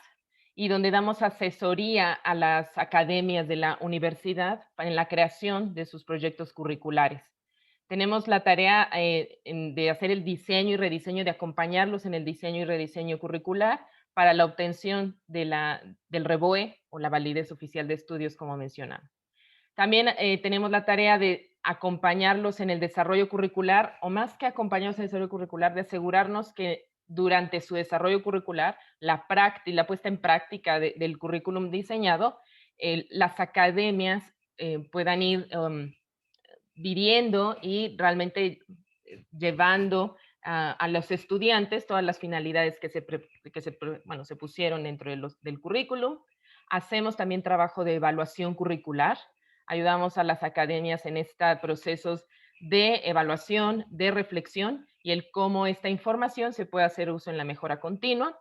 y donde damos asesoría a las academias de la universidad en la creación de sus proyectos curriculares. Tenemos la tarea de hacer el diseño y rediseño, de acompañarlos en el diseño y rediseño curricular para la obtención del RVOE o la validez oficial de estudios, como mencionamos. También tenemos la tarea de acompañarlos en el desarrollo curricular, o más que acompañarlos en el desarrollo curricular, de asegurarnos que durante su desarrollo curricular, la puesta en práctica del currículum diseñado, las academias puedan ir viviendo y realmente llevando a los estudiantes todas las finalidades que se pusieron dentro del currículum. Hacemos también trabajo de evaluación curricular. Ayudamos a las academias en estos procesos de evaluación, de reflexión y el cómo esta información se puede hacer uso en la mejora continua.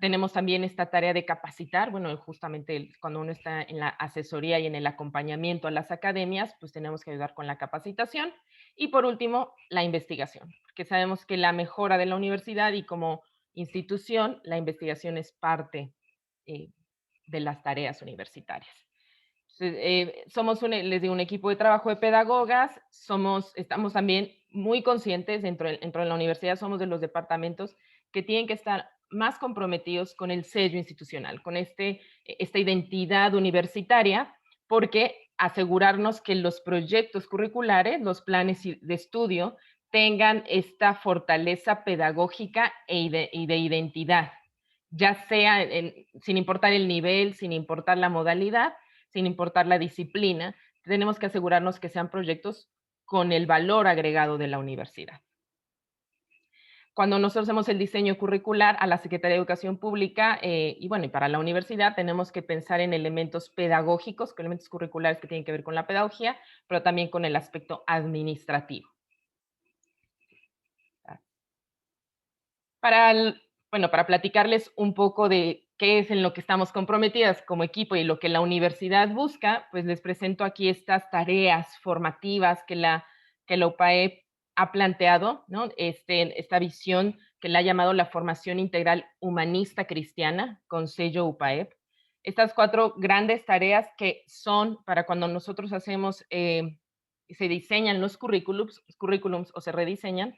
Tenemos también esta tarea de capacitar, bueno, justamente cuando uno está en la asesoría y en el acompañamiento a las academias, pues tenemos que ayudar con la capacitación. Y por último, la investigación, porque sabemos que la mejora de la universidad y como institución, la investigación es parte de las tareas universitarias. Somos un equipo de trabajo de pedagogas, estamos también muy conscientes dentro de la universidad, somos de los departamentos que tienen que estar más comprometidos con el sello institucional, con esta identidad universitaria, porque asegurarnos que los proyectos curriculares, los planes de estudio, tengan esta fortaleza pedagógica y de identidad, ya sea sin importar el nivel, sin importar la modalidad, sin importar la disciplina, tenemos que asegurarnos que sean proyectos con el valor agregado de la universidad. Cuando nosotros hacemos el diseño curricular a la Secretaría de Educación Pública y para la universidad tenemos que pensar en elementos pedagógicos, con elementos curriculares que tienen que ver con la pedagogía, pero también con el aspecto administrativo. Para platicarles un poco de qué es en lo que estamos comprometidas como equipo y lo que la universidad busca, pues les presento aquí estas tareas formativas que la UPAEP ha planteado, ¿no? Esta visión que le ha llamado la formación integral humanista cristiana con sello UPAEP. Estas 4 grandes tareas que son para cuando nosotros hacemos, se diseñan los currículums o se rediseñan,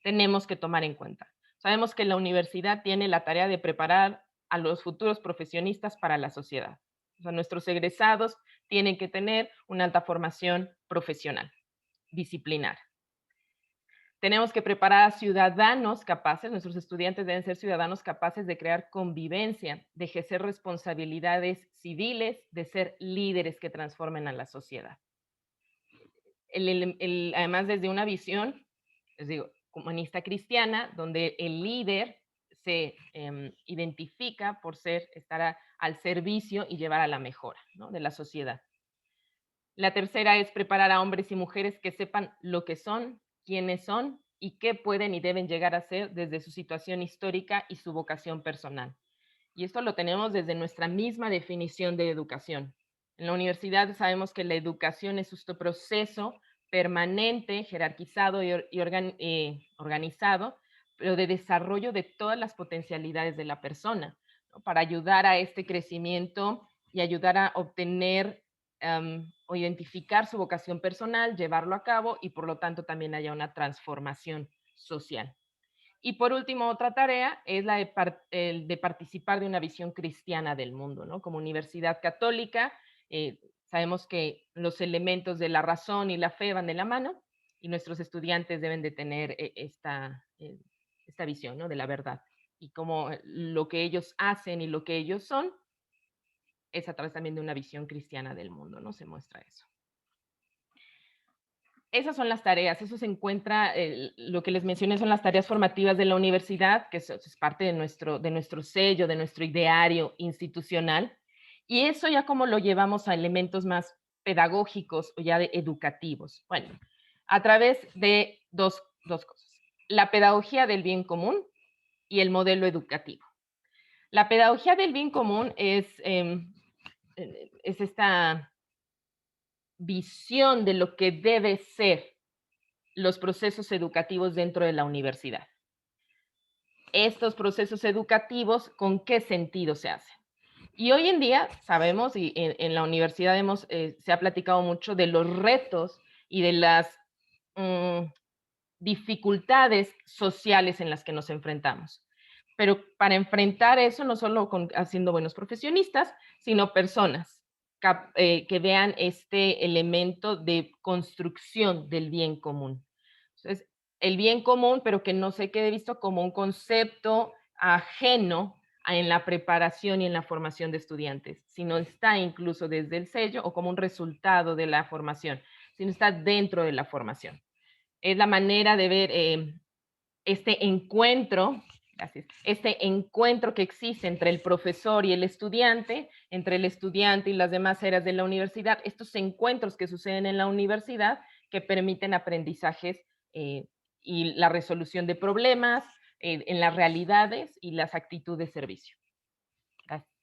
tenemos que tomar en cuenta. Sabemos que la universidad tiene la tarea de preparar a los futuros profesionistas para la sociedad. O sea, nuestros egresados tienen que tener una alta formación profesional, disciplinar. Tenemos que preparar a ciudadanos capaces, nuestros estudiantes deben ser ciudadanos capaces de crear convivencia, de ejercer responsabilidades civiles, de ser líderes que transformen a la sociedad. Además, desde una visión, les digo, humanista cristiana, donde el líder se identifica por estar al servicio y llevar a la mejora, ¿no?, de la sociedad. La tercera es preparar a hombres y mujeres que sepan lo que son, quiénes son y qué pueden y deben llegar a ser desde su situación histórica y su vocación personal. Y esto lo tenemos desde nuestra misma definición de educación. En la universidad sabemos que la educación es este proceso permanente, jerarquizado y organizado, pero de desarrollo de todas las potencialidades de la persona, ¿no?, para ayudar a este crecimiento y ayudar a obtener o identificar su vocación personal, llevarlo a cabo y por lo tanto también haya una transformación social. Y por último, otra tarea es la de participar de una visión cristiana del mundo, ¿no? Como universidad católica, sabemos que los elementos de la razón y la fe van de la mano y nuestros estudiantes deben de tener esta visión, ¿no?, de la verdad. Y como lo que ellos hacen y lo que ellos son es a través también de una visión cristiana del mundo, ¿no? Se muestra eso. Esas son las tareas, eso se encuentra, lo que les mencioné son las tareas formativas de la universidad, que es parte de nuestro sello, de nuestro ideario institucional, y eso ya como lo llevamos a elementos más pedagógicos o ya de educativos. Bueno, a través de dos cosas, la pedagogía del bien común y el modelo educativo. La pedagogía del bien común es esta visión de lo que debe ser los procesos educativos dentro de la universidad. Estos procesos educativos, ¿con qué sentido se hacen? Y hoy en día sabemos, y en la universidad se ha platicado mucho de los retos y de las dificultades sociales en las que nos enfrentamos. Pero para enfrentar eso, no solo haciendo buenos profesionistas, sino personas que vean este elemento de construcción del bien común. Entonces, el bien común, pero que no se quede visto como un concepto ajeno en la preparación y en la formación de estudiantes, sino está incluso desde el sello o como un resultado de la formación, sino está dentro de la formación. Es la manera de ver este encuentro que existe entre el profesor y el estudiante, entre el estudiante y las demás áreas de la universidad, estos encuentros que suceden en la universidad que permiten aprendizajes y la resolución de problemas en las realidades y las actitudes de servicio. Gracias.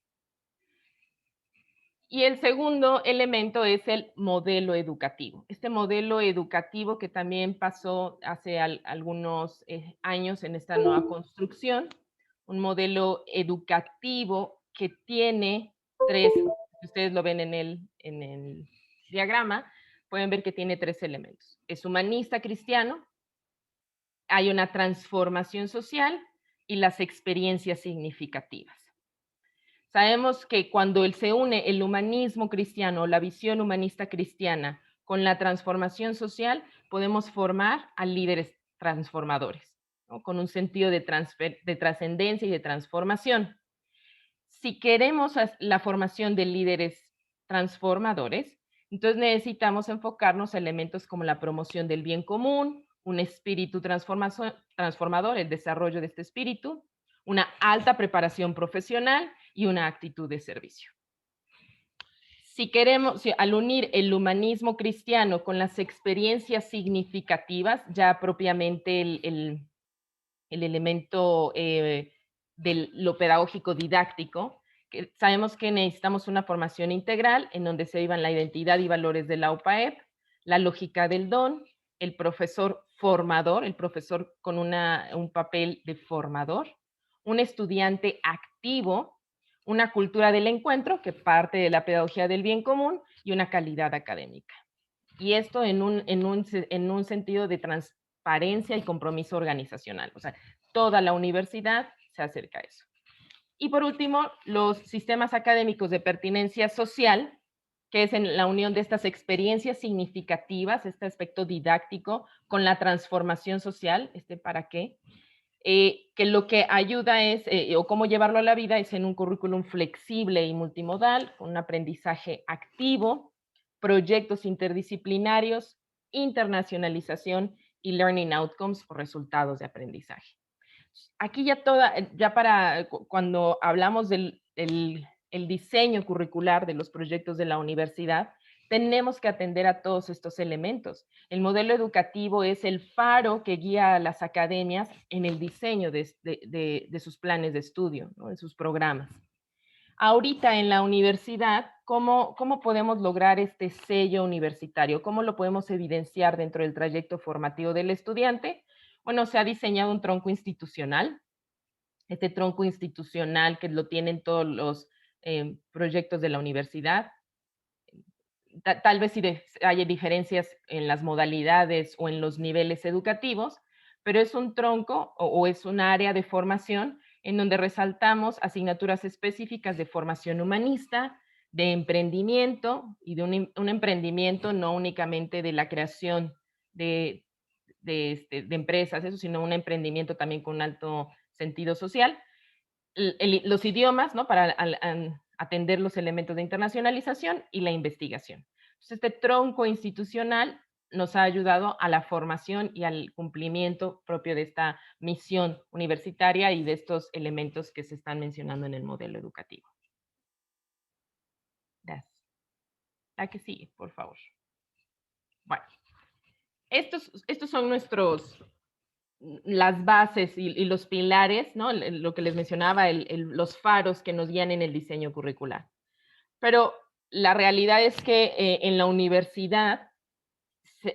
Y el segundo elemento es el modelo educativo. Este modelo educativo que también pasó hace algunos años en esta nueva construcción, un modelo educativo que tiene tres, ustedes lo ven en el diagrama, pueden ver que tiene 3 elementos. Es humanista cristiano, hay una transformación social y las experiencias significativas. Sabemos que cuando se une el humanismo cristiano, la visión humanista cristiana, con la transformación social, podemos formar a líderes transformadores, ¿no?, con un sentido de trascendencia y de transformación. Si queremos la formación de líderes transformadores, entonces necesitamos enfocarnos en elementos como la promoción del bien común, un espíritu transformador, el desarrollo de este espíritu, una alta preparación profesional y una actitud de servicio. Al unir el humanismo cristiano con las experiencias significativas, ya propiamente el elemento de lo pedagógico didáctico, que sabemos que necesitamos una formación integral en donde se vivan la identidad y valores de la UPAEP, la lógica del don, el profesor formador, el profesor con un papel de formador, un estudiante activo, una cultura del encuentro que parte de la pedagogía del bien común y una calidad académica. Y esto en un sentido de transparencia y compromiso organizacional. O sea, toda la universidad se acerca a eso. Y por último, los sistemas académicos de pertinencia social, que es en la unión de estas experiencias significativas, este aspecto didáctico, con la transformación social, ¿para qué? Que lo que ayuda es, o cómo llevarlo a la vida, es en un currículum flexible y multimodal, con un aprendizaje activo, proyectos interdisciplinarios, internacionalización y learning outcomes o resultados de aprendizaje. Aquí ya para cuando hablamos del el diseño curricular de los proyectos de la universidad, tenemos que atender a todos estos elementos. El modelo educativo es el faro que guía a las academias en el diseño de sus planes de estudio, ¿no? De sus programas. Ahorita en la universidad, ¿cómo podemos lograr este sello universitario? ¿Cómo lo podemos evidenciar dentro del trayecto formativo del estudiante? Bueno, se ha diseñado un tronco institucional. Este tronco institucional que lo tienen todos los proyectos de la universidad. Tal vez sí haya diferencias en las modalidades o en los niveles educativos, pero es un tronco o es un área de formación en donde resaltamos asignaturas específicas de formación humanista, de emprendimiento y de un emprendimiento no únicamente de la creación de empresas, eso, sino un emprendimiento también con un alto sentido social. Los idiomas, ¿no? Para atender los elementos de internacionalización y la investigación. Entonces, este tronco institucional nos ha ayudado a la formación y al cumplimiento propio de esta misión universitaria y de estos elementos que se están mencionando en el modelo educativo. Gracias. La que sigue, por favor. Bueno, estos son las bases y los pilares, ¿no? Lo que les mencionaba, los faros que nos guían en el diseño curricular. Pero la realidad es que en la universidad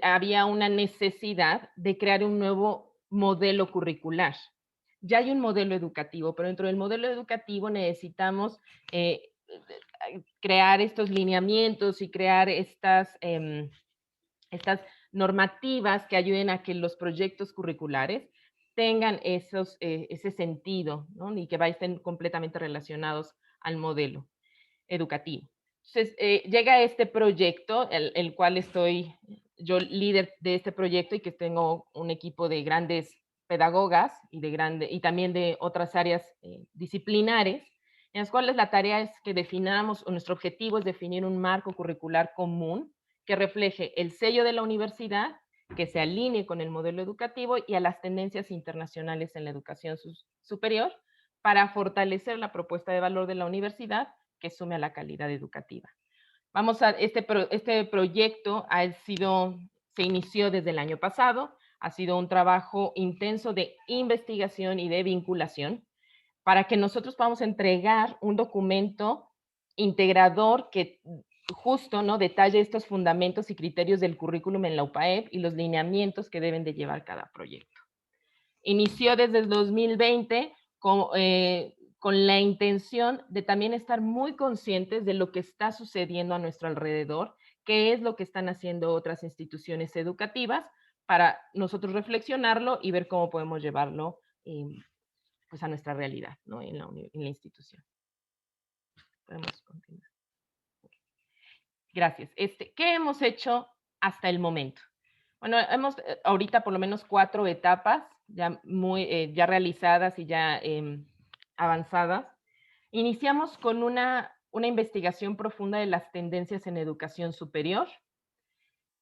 había una necesidad de crear un nuevo modelo curricular. Ya hay un modelo educativo, pero dentro del modelo educativo necesitamos crear estos lineamientos y crear estas normativas que ayuden a que los proyectos curriculares tengan ese sentido, ¿no? Y que estén completamente relacionados al modelo educativo. Entonces, llega este proyecto, el cual estoy yo líder de este proyecto y que tengo un equipo de grandes pedagogas y también de otras áreas disciplinares, en las cuales la tarea es que definamos, o nuestro objetivo es definir un marco curricular común que refleje el sello de la universidad, que se alinee con el modelo educativo y a las tendencias internacionales en la educación superior para fortalecer la propuesta de valor de la universidad que sume a la calidad educativa. Este proyecto se inició desde el año pasado, ha sido un trabajo intenso de investigación y de vinculación para que nosotros podamos entregar un documento integrador que justo, ¿no?, detalle estos fundamentos y criterios del currículum en la UPAEP y los lineamientos que deben de llevar cada proyecto. Inició desde el 2020 con la intención de también estar muy conscientes de lo que está sucediendo a nuestro alrededor, qué es lo que están haciendo otras instituciones educativas, para nosotros reflexionarlo y ver cómo podemos llevarlo pues a nuestra realidad, ¿no?, en la institución. Podemos continuar. Gracias. ¿Qué hemos hecho hasta el momento? Bueno, hemos ahorita por lo menos 4 etapas ya realizadas y ya avanzadas. Iniciamos con una una investigación profunda de las tendencias en educación superior.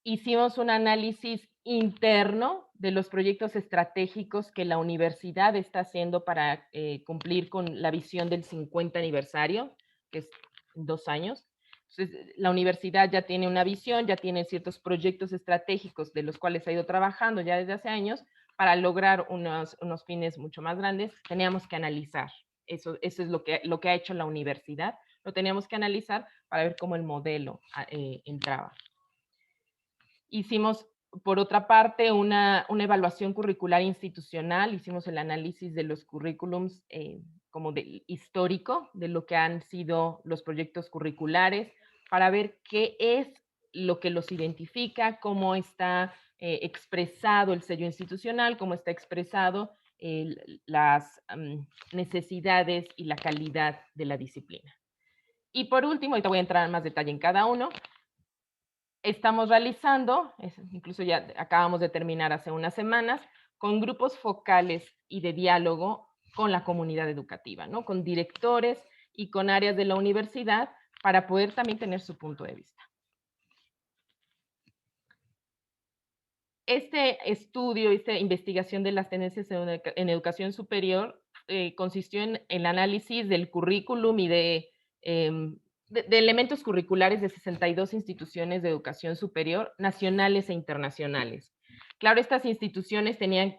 Hicimos un análisis interno de los proyectos estratégicos que la universidad está haciendo para cumplir con la visión del 50 aniversario, que es en 2 años. Entonces, la universidad ya tiene una visión, ya tiene ciertos proyectos estratégicos de los cuales ha ido trabajando ya desde hace años. Para lograr unos fines mucho más grandes, teníamos que analizar. Eso es lo que ha hecho la universidad. Lo teníamos que analizar para ver cómo el modelo entraba. Hicimos, por otra parte, una evaluación curricular institucional. Hicimos el análisis de los currículums como histórico de lo que han sido los proyectos curriculares para ver qué es lo que los identifica, cómo está expresado el sello institucional, cómo está expresado las necesidades y la calidad de la disciplina. Y por último, ahorita voy a entrar en más detalle en cada uno, estamos realizando, incluso ya acabamos de terminar hace unas semanas, con grupos focales y de diálogo con la comunidad educativa, ¿no? Con directores y con áreas de la universidad para poder también tener su punto de vista. Este estudio, esta investigación de las tendencias en educación superior consistió en el análisis del currículum y de elementos curriculares de 62 instituciones de educación superior, nacionales e internacionales. Claro, estas instituciones tenían,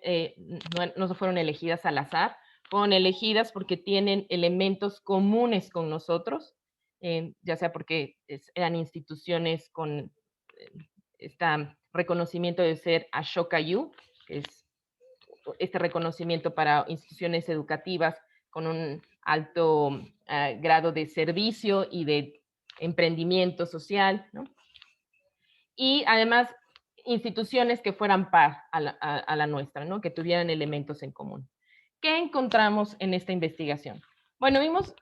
no fueron elegidas al azar, fueron elegidas porque tienen elementos comunes con nosotros, ya sea porque eran instituciones con este reconocimiento de ser Ashoka U, que es este reconocimiento para instituciones educativas con un alto grado de servicio y de emprendimiento social, ¿no? Y además instituciones que fueran par a la nuestra, ¿no? Que tuvieran elementos en común. ¿Qué encontramos en esta investigación? Bueno, vimos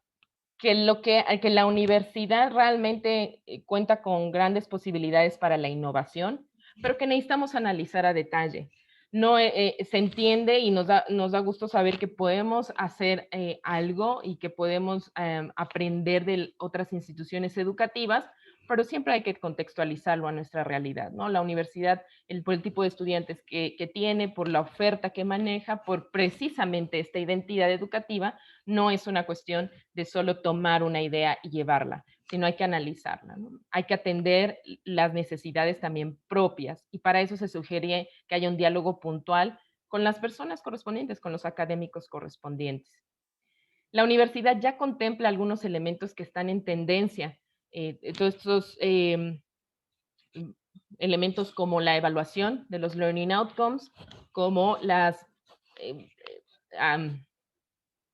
que la universidad realmente cuenta con grandes posibilidades para la innovación, pero que necesitamos analizar a detalle. No se entiende y nos da gusto saber que podemos hacer algo y que podemos aprender de otras instituciones educativas, pero siempre hay que contextualizarlo a nuestra realidad, ¿no? La universidad, por el tipo de estudiantes que tiene, por la oferta que maneja, por precisamente esta identidad educativa, no es una cuestión de solo tomar una idea y llevarla, sino hay que analizarla, ¿no? Hay que atender las necesidades también propias y para eso se sugiere que haya un diálogo puntual con las personas correspondientes, con los académicos correspondientes. La universidad ya contempla algunos elementos que están en tendencia, todos estos elementos como la evaluación de los learning outcomes, como las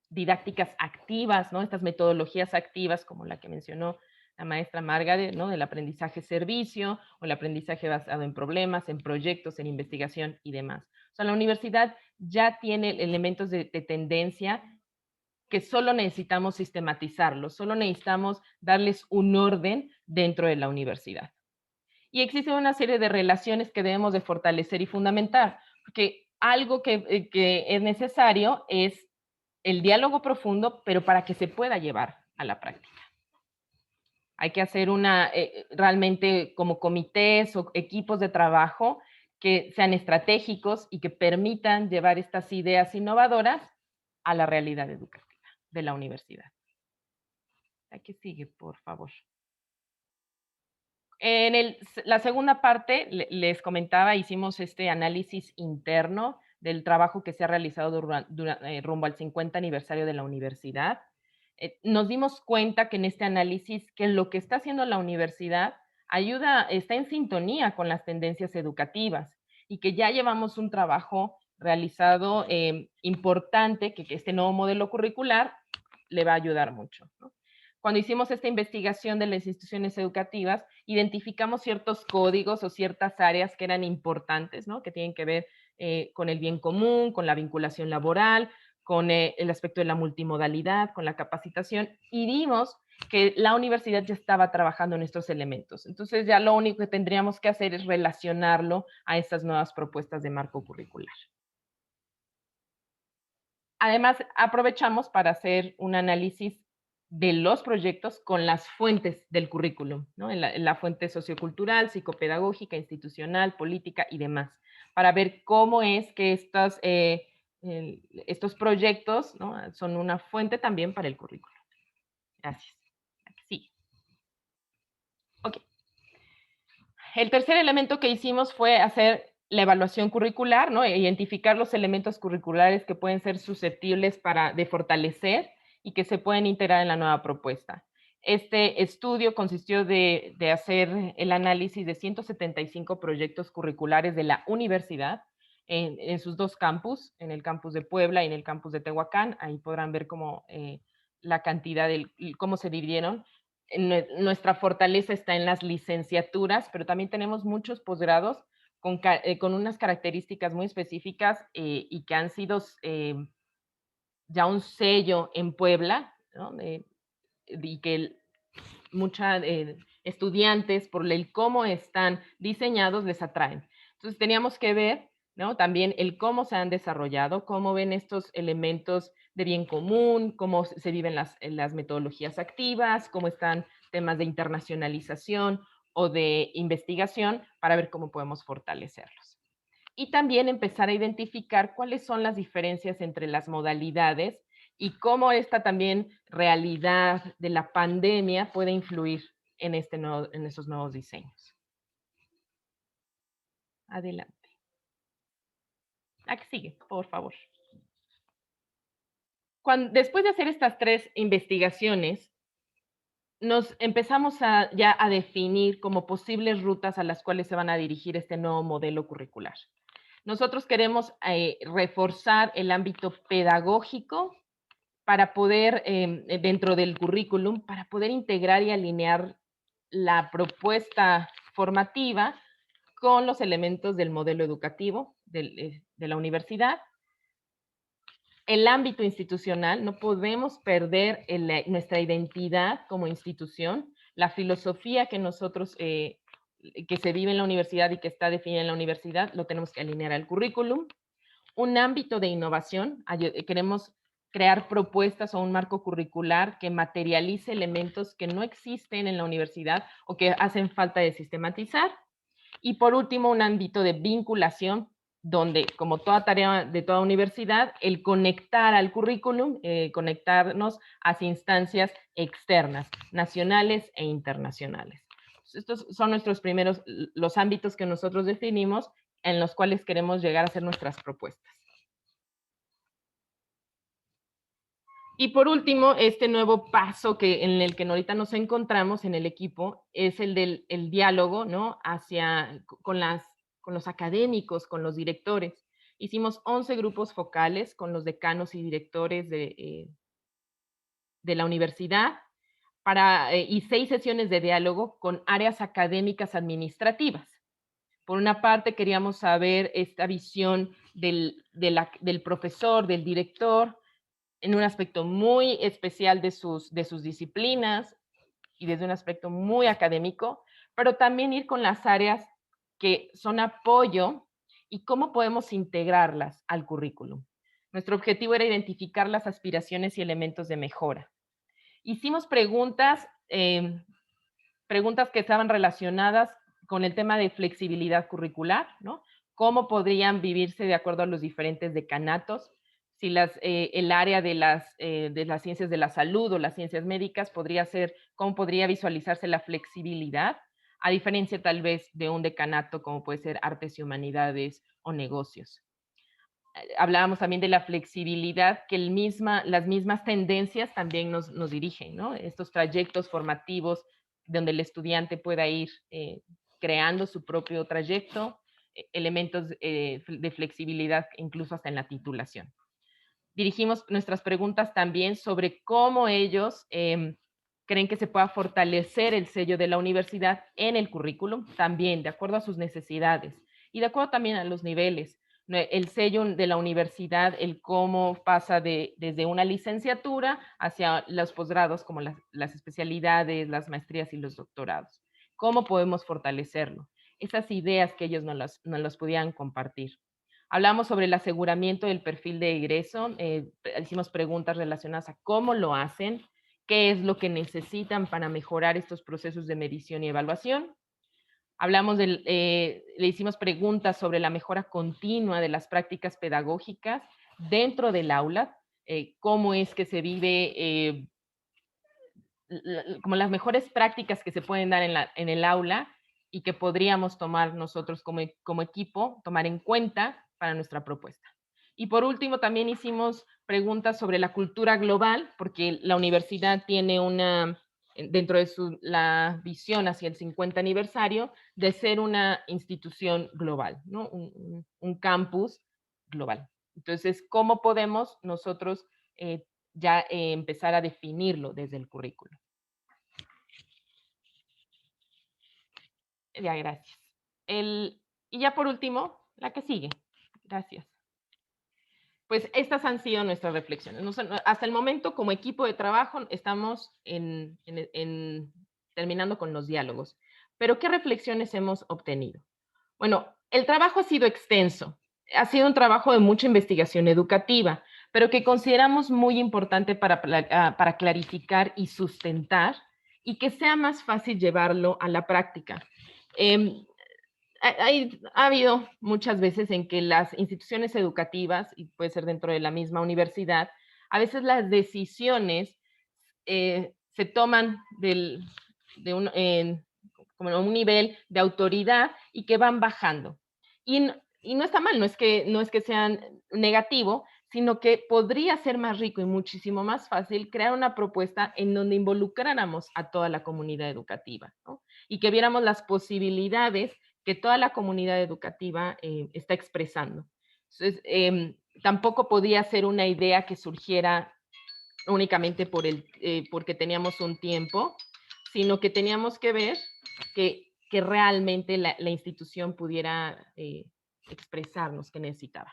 didácticas activas, ¿no? Estas metodologías activas como la que mencionó la maestra Margaret, ¿no? Del aprendizaje-servicio o el aprendizaje basado en problemas, en proyectos, en investigación y demás. O sea, la universidad ya tiene elementos de tendencia que solo necesitamos sistematizarlos, solo necesitamos darles un orden dentro de la universidad. Y existe una serie de relaciones que debemos de fortalecer y fundamentar, porque algo que es necesario es el diálogo profundo, pero para que se pueda llevar a la práctica. Hay que hacer realmente como comités o equipos de trabajo que sean estratégicos y que permitan llevar estas ideas innovadoras a la realidad educativa de la universidad. Aquí sigue, por favor. En la segunda parte, les comentaba, hicimos este análisis interno del trabajo que se ha realizado rumbo al 50 aniversario de la universidad. Nos dimos cuenta que en este análisis, que lo que está haciendo la universidad está en sintonía con las tendencias educativas y que ya llevamos un trabajo realizado importante, que este nuevo modelo curricular le va a ayudar mucho, ¿no? Cuando hicimos esta investigación de las instituciones educativas, identificamos ciertos códigos o ciertas áreas que eran importantes, ¿no? Que tienen que ver con el bien común, con la vinculación laboral, con el aspecto de la multimodalidad, con la capacitación, y vimos que la universidad ya estaba trabajando en estos elementos. Entonces ya lo único que tendríamos que hacer es relacionarlo a estas nuevas propuestas de marco curricular. Además, aprovechamos para hacer un análisis de los proyectos con las fuentes del currículum, ¿no? En la fuente sociocultural, psicopedagógica, institucional, política y demás, para ver cómo es que estos proyectos, ¿no?, son una fuente también para el currículum. Gracias. Sí. Ok. El tercer elemento que hicimos fue hacer la evaluación curricular, ¿no? Identificar los elementos curriculares que pueden ser susceptibles de fortalecer y que se pueden integrar en la nueva propuesta. Este estudio consistió de hacer el análisis de 175 proyectos curriculares de la universidad en sus dos campus, en el campus de Puebla y en el campus de Tehuacán. Ahí podrán ver cómo la cantidad, cómo se dividieron. Nuestra fortaleza está en las licenciaturas, pero también tenemos muchos posgrados con unas características muy específicas y que han sido ya un sello en Puebla, ¿no? Y que muchos estudiantes, por el cómo están diseñados, les atraen. Entonces teníamos que ver, ¿no?, también el cómo se han desarrollado, cómo ven estos elementos de bien común, cómo se viven las metodologías activas, cómo están temas de internacionalización o de investigación, para ver cómo podemos fortalecerlos. Y también empezar a identificar cuáles son las diferencias entre las modalidades y cómo esta también realidad de la pandemia puede influir en esos nuevos diseños. Adelante. La que sigue, por favor. Después de hacer estas tres investigaciones, nos empezamos ya a definir como posibles rutas a las cuales se van a dirigir este nuevo modelo curricular. Nosotros queremos reforzar el ámbito pedagógico para poder, dentro del currículum, para poder integrar y alinear la propuesta formativa con los elementos del modelo educativo de la universidad. El ámbito institucional, no podemos perder nuestra identidad como institución, la filosofía que nosotros, que se vive en la universidad y que está definida en la universidad, lo tenemos que alinear al currículum. Un ámbito de innovación, queremos crear propuestas o un marco curricular que materialice elementos que no existen en la universidad o que hacen falta de sistematizar. Y por último, un ámbito de vinculación, donde, como toda tarea de toda universidad, el conectar al currículum, conectarnos hacia instancias externas, nacionales e internacionales. Estos son los ámbitos que nosotros definimos en los cuales queremos llegar a hacer nuestras propuestas. Y por último, este nuevo paso en el que ahorita nos encontramos en el equipo es el del diálogo, ¿no?, con los académicos, con los directores. Hicimos 11 grupos focales con los decanos y directores de la universidad y 6 sesiones de diálogo con áreas académicas administrativas. Por una parte, queríamos saber esta visión del profesor, del director, en un aspecto muy especial de sus disciplinas y desde un aspecto muy académico, pero también ir con las áreas que son apoyo y cómo podemos integrarlas al currículum. Nuestro objetivo era identificar las aspiraciones y elementos de mejora. Hicimos preguntas que estaban relacionadas con el tema de flexibilidad curricular, ¿no? Cómo podrían vivirse de acuerdo a los diferentes decanatos, si el área de las ciencias de la salud o las ciencias médicas cómo podría visualizarse la flexibilidad, a diferencia tal vez de un decanato como puede ser artes y humanidades o negocios. Hablábamos también de la flexibilidad que las mismas tendencias también nos dirigen, ¿no? Estos trayectos formativos donde el estudiante pueda ir creando su propio trayecto, elementos de flexibilidad incluso hasta en la titulación. Dirigimos nuestras preguntas también sobre cómo ellos creen que se pueda fortalecer el sello de la universidad en el currículum, también de acuerdo a sus necesidades y de acuerdo también a los niveles. El sello de la universidad, el cómo pasa desde una licenciatura hacia los posgrados, como las especialidades, las maestrías y los doctorados. ¿Cómo podemos fortalecerlo? Esas ideas que ellos nos las podían compartir. Hablamos sobre el aseguramiento del perfil de egreso, hicimos preguntas relacionadas a cómo lo hacen qué es lo que necesitan para mejorar estos procesos de medición y evaluación. Le hicimos preguntas sobre la mejora continua de las prácticas pedagógicas dentro del aula, cómo es que se vive como las mejores prácticas que se pueden dar en el aula y que podríamos tomar nosotros como equipo, tomar en cuenta para nuestra propuesta. Y por último, también hicimos preguntas sobre la cultura global, porque la universidad tiene dentro de la visión hacia el 50 aniversario, de ser una institución global, ¿no? Un campus global. Entonces, ¿cómo podemos nosotros ya empezar a definirlo desde el currículo? Ya, gracias. Y ya por último, la que sigue. Gracias. Pues estas han sido nuestras reflexiones. Hasta el momento, como equipo de trabajo, estamos terminando con los diálogos. Pero, ¿qué reflexiones hemos obtenido? Bueno, el trabajo ha sido extenso. Ha sido un trabajo de mucha investigación educativa, pero que consideramos muy importante para clarificar y sustentar y que sea más fácil llevarlo a la práctica. Ha habido muchas veces en que las instituciones educativas, y puede ser dentro de la misma universidad, a veces las decisiones se toman como a un nivel de autoridad y que van bajando. Y no está mal, no es que sean negativo, sino que podría ser más rico y muchísimo más fácil crear una propuesta en donde involucráramos a toda la comunidad educativa, ¿no? Y que viéramos las posibilidades que toda la comunidad educativa está expresando. Entonces, tampoco podía ser una idea que surgiera únicamente porque teníamos un tiempo, sino que teníamos que ver que realmente la institución pudiera expresarnos que necesitaba.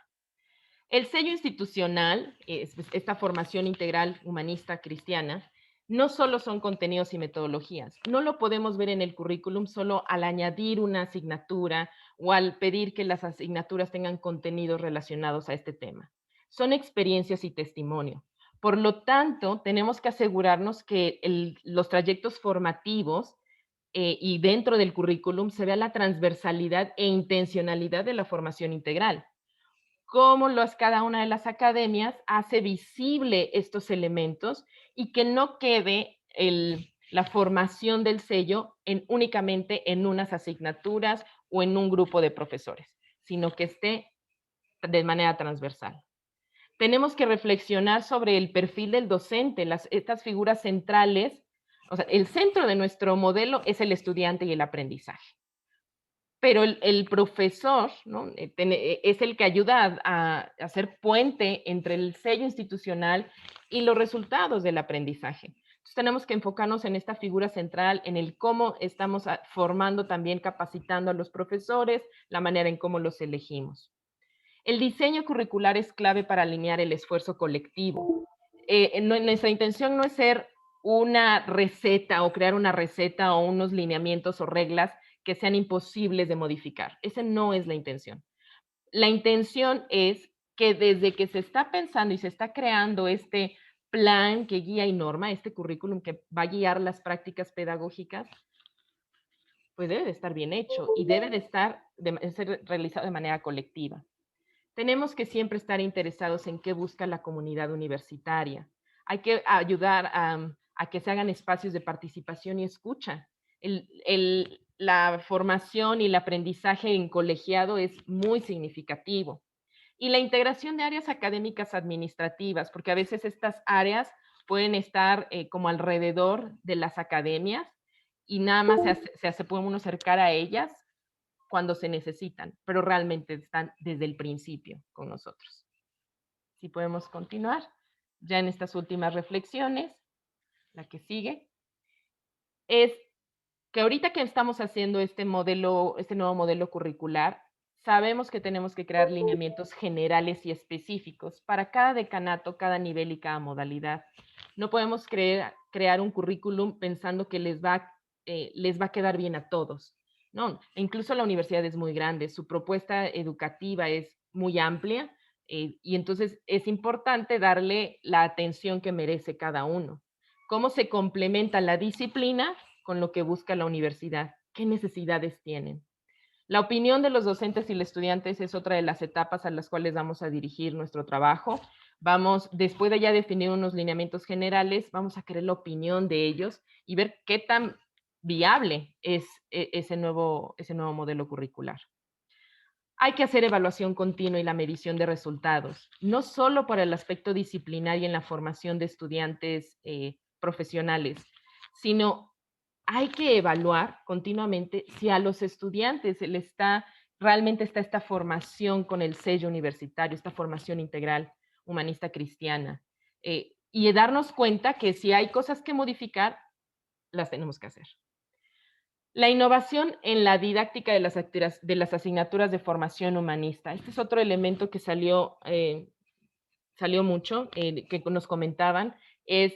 El sello institucional, esta formación integral humanista cristiana, no solo son contenidos y metodologías. No lo podemos ver en el currículum solo al añadir una asignatura o al pedir que las asignaturas tengan contenidos relacionados a este tema. Son experiencias y testimonio. Por lo tanto, tenemos que asegurarnos que los trayectos formativos y dentro del currículum se vea la transversalidad e intencionalidad de la formación integral. Cómo cada una de las academias hace visible estos elementos y que no quede la formación del sello únicamente en unas asignaturas o en un grupo de profesores, sino que esté de manera transversal. Tenemos que reflexionar sobre el perfil del docente, estas figuras centrales. O sea, el centro de nuestro modelo es el estudiante y el aprendizaje. Pero el profesor, ¿no? Es el que ayuda a hacer puente entre el sello institucional y los resultados del aprendizaje. Entonces tenemos que enfocarnos en esta figura central, en el cómo estamos formando también, capacitando a los profesores, la manera en cómo los elegimos. El diseño curricular es clave para alinear el esfuerzo colectivo. Nuestra intención no es ser una receta o crear una receta o unos lineamientos o reglas que sean imposibles de modificar. Esa no es la intención. La intención es que desde que se está pensando y se está creando este plan que guía y norma, este currículum que va a guiar las prácticas pedagógicas, pues debe de estar bien hecho y debe de ser realizado de manera colectiva. Tenemos que siempre estar interesados en qué busca la comunidad universitaria. Hay que ayudar a que se hagan espacios de participación y escucha. La formación y el aprendizaje en colegiado es muy significativo. Y la integración de áreas académicas administrativas, porque a veces estas áreas pueden estar como alrededor de las academias y nada más se puede uno acercar a ellas cuando se necesitan, pero realmente están desde el principio con nosotros. Si podemos continuar, ya en estas últimas reflexiones, la que sigue, es que ahorita que estamos haciendo este nuevo modelo curricular, sabemos que tenemos que crear lineamientos generales y específicos para cada decanato, cada nivel y cada modalidad. No podemos crear un currículum pensando que les va a quedar bien a todos. No, incluso la universidad es muy grande, su propuesta educativa es muy amplia y entonces es importante darle la atención que merece cada uno. cómo se complementa la disciplina con lo que busca la universidad, qué necesidades tienen. La opinión de los docentes y los estudiantes es otra de las etapas a las cuales vamos a dirigir nuestro trabajo. Después de ya definir unos lineamientos generales, vamos a querer la opinión de ellos y ver qué tan viable es ese nuevo modelo curricular. Hay que hacer evaluación continua y la medición de resultados, no solo por el aspecto disciplinario en la formación de estudiantes profesionales, sino hay que evaluar continuamente si a los estudiantes realmente está esta formación con el sello universitario, esta formación integral humanista cristiana, y darnos cuenta que si hay cosas que modificar, las tenemos que hacer. La innovación en la didáctica de las asignaturas de formación humanista. Este es otro elemento que salió mucho, que nos comentaban, es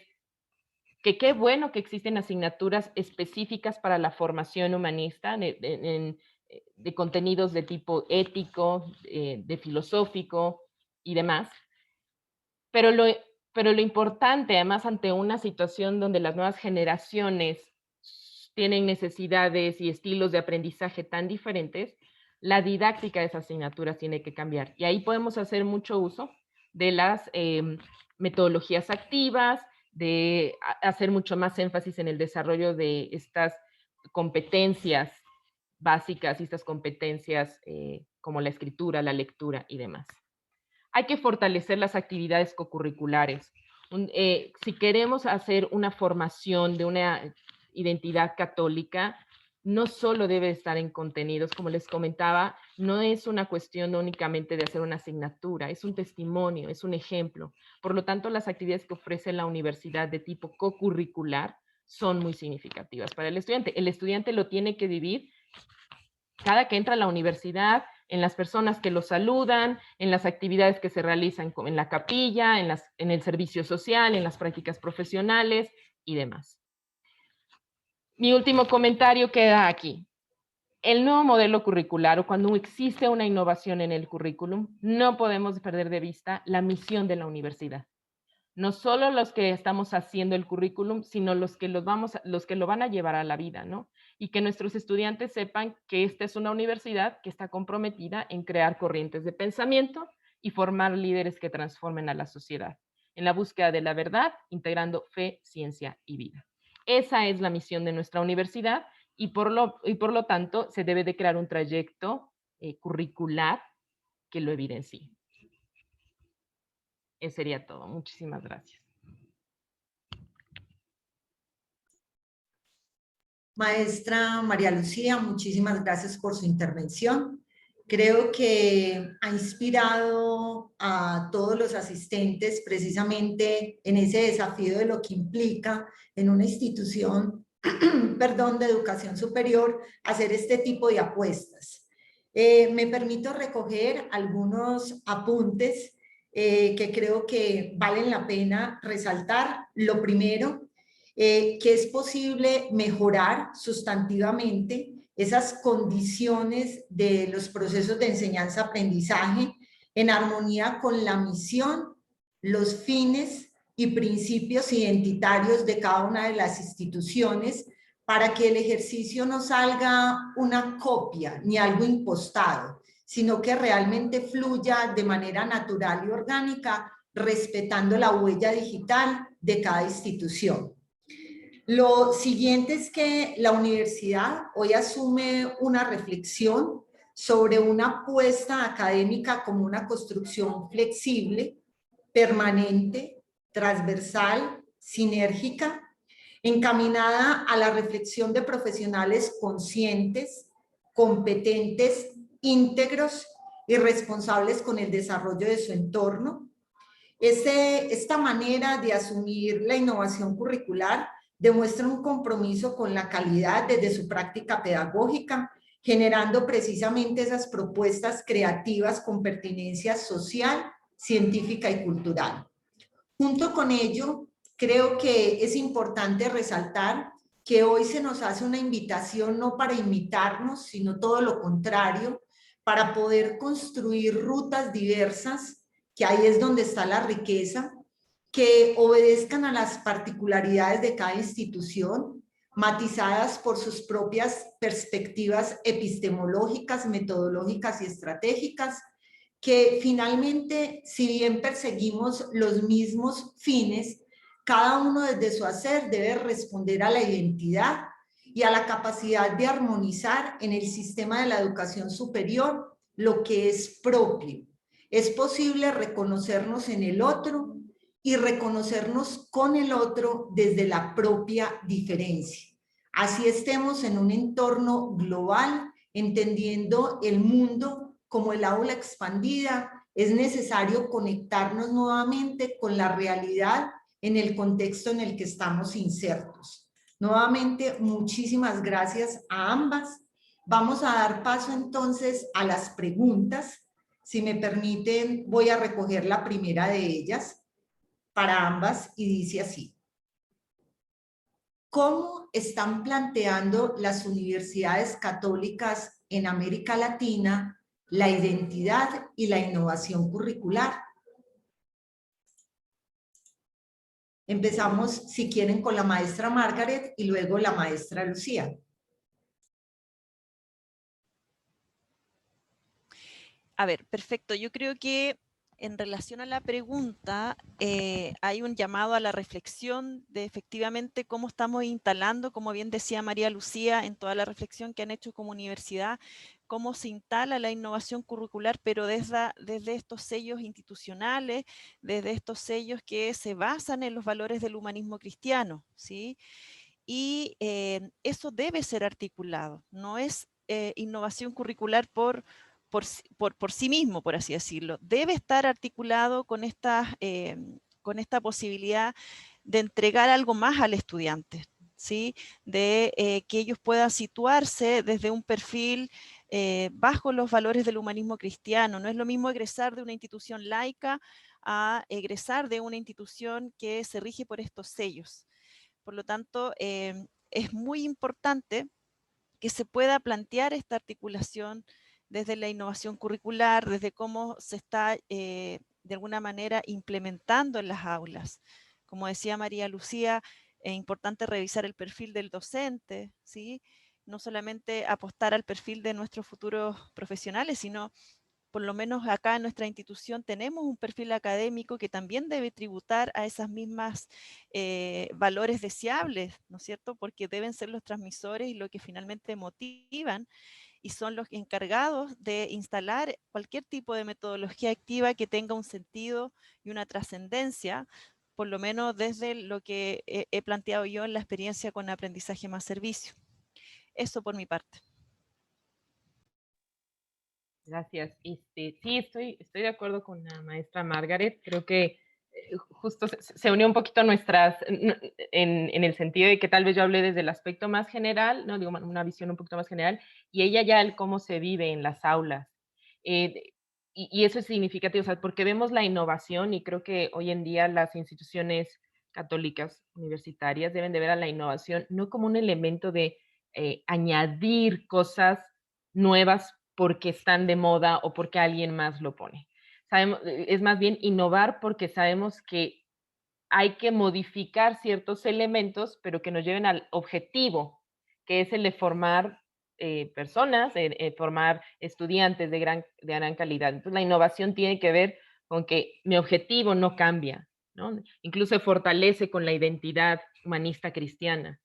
que qué bueno que existen asignaturas específicas para la formación humanista, de contenidos de tipo ético, de filosófico y demás. Pero lo importante, además, ante una situación donde las nuevas generaciones tienen necesidades y estilos de aprendizaje tan diferentes, la didáctica de esas asignaturas tiene que cambiar. Y ahí podemos hacer mucho uso de las metodologías activas, de hacer mucho más énfasis en el desarrollo de estas competencias básicas y estas competencias como la escritura, la lectura y demás. Hay que fortalecer las actividades cocurriculares. Si queremos hacer una formación de una identidad católica, no solo debe estar en contenidos, como les comentaba, no es una cuestión únicamente de hacer una asignatura, es un testimonio, es un ejemplo. Por lo tanto, las actividades que ofrece la universidad de tipo cocurricular son muy significativas para el estudiante. El estudiante lo tiene que vivir cada que entra a la universidad, en las personas que lo saludan, en las actividades que se realizan en la capilla, en el servicio social, en las prácticas profesionales y demás. Mi último comentario queda aquí. El nuevo modelo curricular, o cuando existe una innovación en el currículum, no podemos perder de vista la misión de la universidad. No solo los que estamos haciendo el currículum, sino los que lo van a llevar a la vida, ¿no? Y que nuestros estudiantes sepan que esta es una universidad que está comprometida en crear corrientes de pensamiento y formar líderes que transformen a la sociedad, en la búsqueda de la verdad, integrando fe, ciencia y vida. Esa es la misión de nuestra universidad y por lo tanto se debe de crear un trayecto curricular que lo evidencie. Eso sería todo. Muchísimas gracias. Maestra María Lucía, muchísimas gracias por su intervención. Creo que ha inspirado a todos los asistentes precisamente en ese desafío de lo que implica en una institución, de educación superior, hacer este tipo de apuestas. Me permito recoger algunos apuntes que creo que valen la pena resaltar. Lo primero, que es posible mejorar sustantivamente esas condiciones de los procesos de enseñanza-aprendizaje en armonía con la misión, los fines y principios identitarios de cada una de las instituciones, para que el ejercicio no salga una copia ni algo impostado, sino que realmente fluya de manera natural y orgánica, respetando la huella digital de cada institución. Lo siguiente es que la universidad hoy asume una reflexión sobre una apuesta académica como una construcción flexible, permanente, transversal, sinérgica, encaminada a la reflexión de profesionales conscientes, competentes, íntegros y responsables con el desarrollo de su entorno. Esta manera de asumir la innovación curricular demuestra un compromiso con la calidad desde su práctica pedagógica, generando precisamente esas propuestas creativas con pertinencia social, científica y cultural. Junto con ello, creo que es importante resaltar que hoy se nos hace una invitación no para imitarnos, sino todo lo contrario, para poder construir rutas diversas, que ahí es donde está la riqueza, que obedezcan a las particularidades de cada institución, matizadas por sus propias perspectivas epistemológicas, metodológicas y estratégicas, que finalmente, si bien perseguimos los mismos fines, cada uno desde su hacer debe responder a la identidad y a la capacidad de armonizar en el sistema de la educación superior lo que es propio. Es posible reconocernos en el otro y reconocernos con el otro desde la propia diferencia. Así estemos en un entorno global, entendiendo el mundo como el aula expandida, es necesario conectarnos nuevamente con la realidad en el contexto en el que estamos insertos. Nuevamente, muchísimas gracias a ambas. Vamos a dar paso entonces a las preguntas. Si me permiten, voy a recoger la primera de ellas para ambas y dice así: ¿cómo están planteando las universidades católicas en América Latina la identidad y la innovación curricular? Empezamos, si quieren, con la maestra Margaret y luego la maestra Lucía. A ver, perfecto. Yo creo que en relación a la pregunta, hay un llamado a la reflexión de efectivamente cómo estamos instalando, como bien decía María Lucía, en toda la reflexión que han hecho como universidad, cómo se instala la innovación curricular, pero desde estos sellos institucionales, desde estos sellos que se basan en los valores del humanismo cristiano, ¿sí? Y eso debe ser articulado, no es innovación curricular por sí mismo, por así decirlo. Debe estar articulado con esta posibilidad de entregar algo más al estudiante, ¿sí? De que ellos puedan situarse desde un perfil bajo los valores del humanismo cristiano. No es lo mismo egresar de una institución laica a egresar de una institución que se rige por estos sellos. Por lo tanto, es muy importante que se pueda plantear esta articulación desde la innovación curricular, desde cómo se está de alguna manera implementando en las aulas. Como decía María Lucía, es importante revisar el perfil del docente, ¿sí? No solamente apostar al perfil de nuestros futuros profesionales, sino por lo menos acá en nuestra institución tenemos un perfil académico que también debe tributar a esas mismas valores deseables, ¿no es cierto? Porque deben ser los transmisores y lo que finalmente motivan y son los encargados de instalar cualquier tipo de metodología activa que tenga un sentido y una trascendencia, por lo menos desde lo que he planteado yo en la experiencia con aprendizaje más servicio. Eso por mi parte. Gracias. Sí, estoy de acuerdo con la maestra Margaret. Creo que justo se unió un poquito nuestras, en el sentido de que tal vez yo hablé desde el aspecto más general, no digo una visión un poquito más general, y ella ya el cómo se vive en las aulas. Y eso es significativo, o sea, porque vemos la innovación y creo que hoy en día las instituciones católicas universitarias deben de ver a la innovación no como un elemento de añadir cosas nuevas porque están de moda o porque alguien más lo pone. Es más bien innovar porque sabemos que hay que modificar ciertos elementos, pero que nos lleven al objetivo, que es el de formar personas, formar estudiantes de gran calidad. Entonces, la innovación tiene que ver con que mi objetivo no cambia, ¿no? Incluso se fortalece con la identidad humanista cristiana.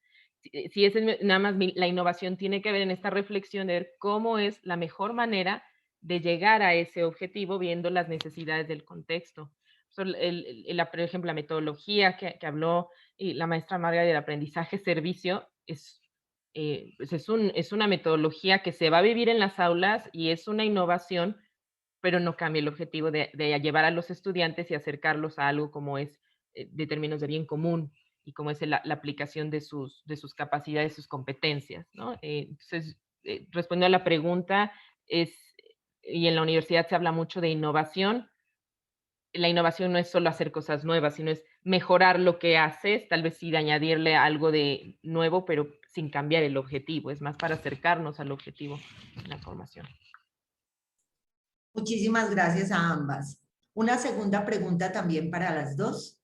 Si es nada más la innovación tiene que ver en esta reflexión de ver cómo es la mejor manera de llegar a ese objetivo viendo las necesidades del contexto. Por ejemplo, la metodología que habló la maestra Marga del aprendizaje-servicio pues es una metodología que se va a vivir en las aulas y es una innovación, pero no cambia el objetivo de llevar a los estudiantes y acercarlos a algo como es de términos de bien común y como es la aplicación de sus capacidades, sus competencias, ¿no? Entonces, respondiendo a la pregunta, y en la universidad se habla mucho de innovación. La innovación no es solo hacer cosas nuevas, sino es mejorar lo que haces, tal vez sí de añadirle algo de nuevo, pero sin cambiar el objetivo. Es más para acercarnos al objetivo de la formación. Muchísimas gracias a ambas. Una segunda pregunta también para las dos.